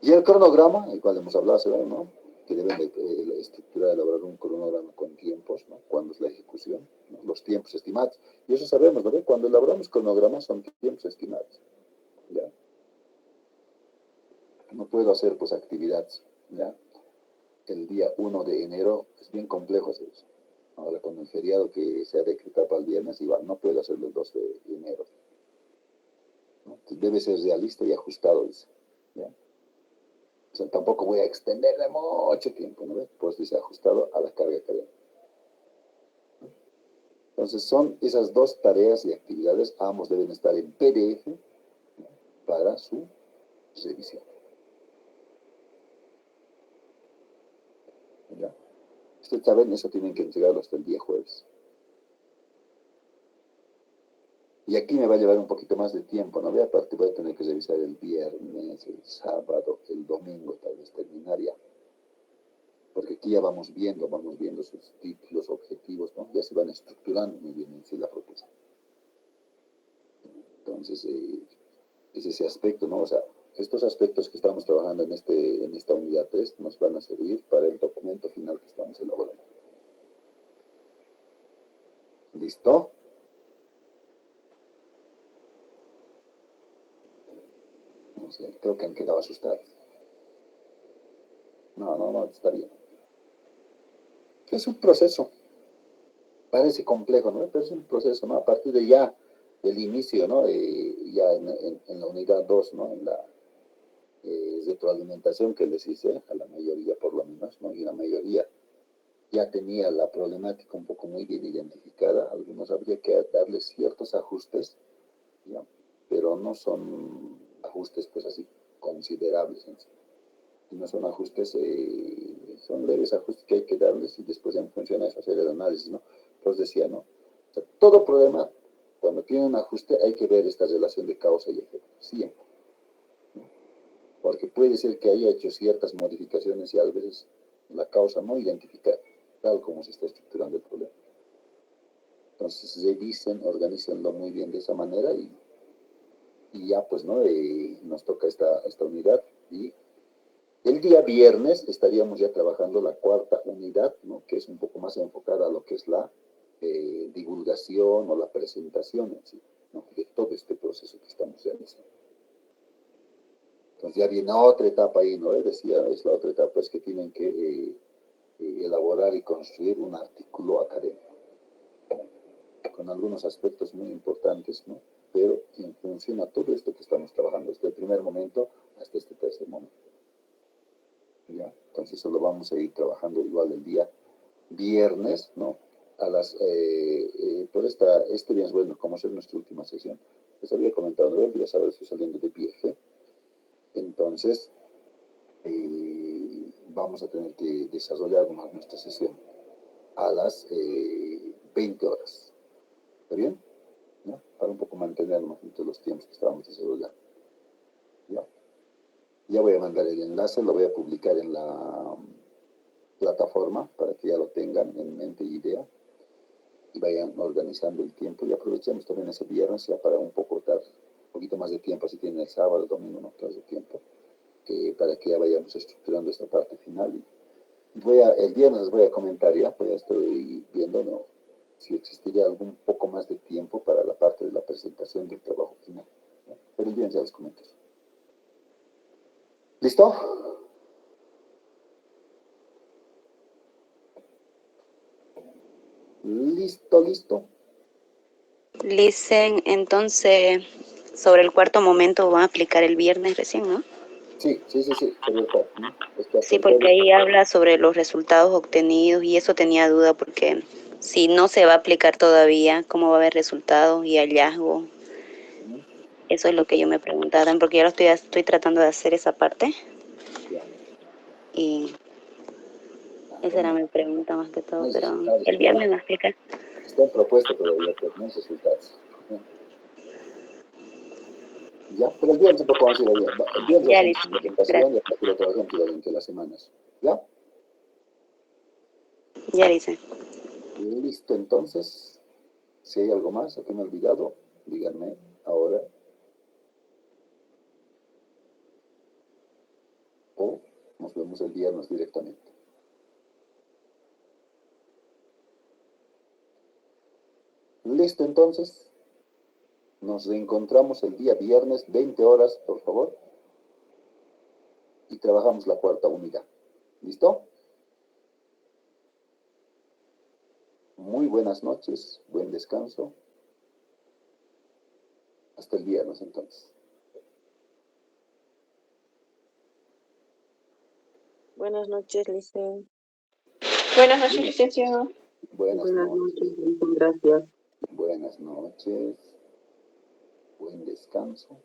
Y el cronograma, el cual hemos hablado, ¿no? Que deben de estructurar, elaborar un cronograma con tiempos, ¿no? Cuándo es la ejecución, ¿no? Los tiempos estimados. Y eso sabemos, ¿no? Cuando elaboramos cronogramas son tiempos estimados. ¿Ya? No puedo hacer, pues, actividades, ¿ya? El día 1 de enero es bien complejo hacer eso. Ahora, con el feriado que se ha decretado para el viernes, igual, no puedo hacerlo el 2 de enero. ¿No? Debe ser realista y ajustado, dice. ¿Ya? O sea, tampoco voy a extenderle mucho tiempo, ¿no ves? Pues dice ajustado a la carga académica. Entonces son esas 2 tareas y actividades, ambos deben estar en PDF, ¿no? Para su revisión. ¿Ya? Ustedes saben, eso tienen que entregarlo hasta el día jueves. Y aquí me va a llevar un poquito más de tiempo, ¿no? Aparte voy a tener que revisar el viernes, el sábado, el domingo, tal vez terminar ya. Porque aquí ya vamos viendo sus títulos, objetivos, ¿no? Ya se van estructurando muy bien en sí la propuesta. Entonces, es ese aspecto, ¿no? O sea, estos aspectos que estamos trabajando en esta unidad 3 nos van a servir para el documento final que estamos elaborando. ¿Listo? No sé, creo que han quedado asustados. No, está bien. Es un proceso. Parece complejo, ¿no? Pero es un proceso, ¿no? A partir de ya, del inicio, ¿no? Ya en la unidad 2, ¿no? En la retroalimentación que les hice, a la mayoría por lo menos, ¿no? Y la mayoría ya tenía la problemática un poco muy bien identificada. Algunos habría que darles ciertos ajustes, ¿ya? Pero no son ajustes, pues así, considerables en sí. No son ajustes, son leves ajustes que hay que darles y después en función de eso hacer el análisis, ¿no? Pues decía, ¿no? O sea, todo problema, cuando tiene un ajuste, hay que ver esta relación de causa y efecto, siempre. ¿No? Porque puede ser que haya hecho ciertas modificaciones y a veces la causa no identifica tal como se está estructurando el problema. Entonces revisen, organícenlo muy bien de esa manera y ya pues, ¿no? Nos toca esta unidad y el día viernes estaríamos ya trabajando la 4ª unidad, ¿no? Que es un poco más enfocada a lo que es la divulgación o la presentación en sí, ¿no? De todo este proceso que estamos realizando. Entonces ya viene otra etapa ahí, ¿no? Decía, es la otra etapa, es que tienen que elaborar y construir un artículo académico, con algunos aspectos muy importantes, ¿no? Pero en función a todo esto que estamos trabajando, desde el primer momento hasta este tercer momento. ¿Ya? Entonces eso lo vamos a ir trabajando igual el día viernes, ¿no? por este viernes, bueno, como es nuestra última sesión, les había comentado, ¿no? Ya sabes, estoy saliendo de viaje, entonces vamos a tener que desarrollar nuestra sesión a las 20 horas, ¿está bien? ¿No? Para un poco mantenernos entre los tiempos que estábamos desarrollando. ¿Ya? Ya voy a mandar el enlace, lo voy a publicar en la plataforma para que ya lo tengan en mente y idea y vayan organizando el tiempo y aprovechemos también ese viernes ya para un poco dar un poquito más de tiempo, si tienen el sábado, el domingo, no más de tiempo, para que ya vayamos estructurando esta parte final. El viernes les voy a comentar ya, pues ya estoy viendo, ¿no?, si existiría algún poco más de tiempo para la parte de la presentación del trabajo final, ¿no? Pero el viernes ya les comento. ¿Listo? ¿Listo? Listen, entonces, sobre el cuarto momento van a aplicar el viernes recién, ¿no? Sí, ¿no? Sí, porque ahí habla sobre los resultados obtenidos y eso tenía duda porque si no se va a aplicar todavía, ¿cómo va a haber resultados y hallazgo? Eso es lo que yo me preguntaba, porque yo estoy tratando de hacer esa parte y esa era mi pregunta más que todo, pero el viernes me explica. Está en propuesta todavía, pero no hay resultados. Ya, pero el viernes un poco vamos a ir bien. El viernes Ya, hacemos listo. la presentación y a partir de trabajamos durante las semanas. ¿Ya? Ya dice. Listo, entonces. Si hay algo más o que me he olvidado, díganme ahora. O nos vemos el viernes directamente. Listo, entonces. Nos reencontramos el día viernes, 20 horas, por favor. Y trabajamos la cuarta unidad. ¿Listo? Muy buenas noches, buen descanso. Hasta el viernes, entonces. Buenas noches, Licen. Buenas noches, licenciado. Buenas noches. Gracias. Buenas noches. Buen descanso.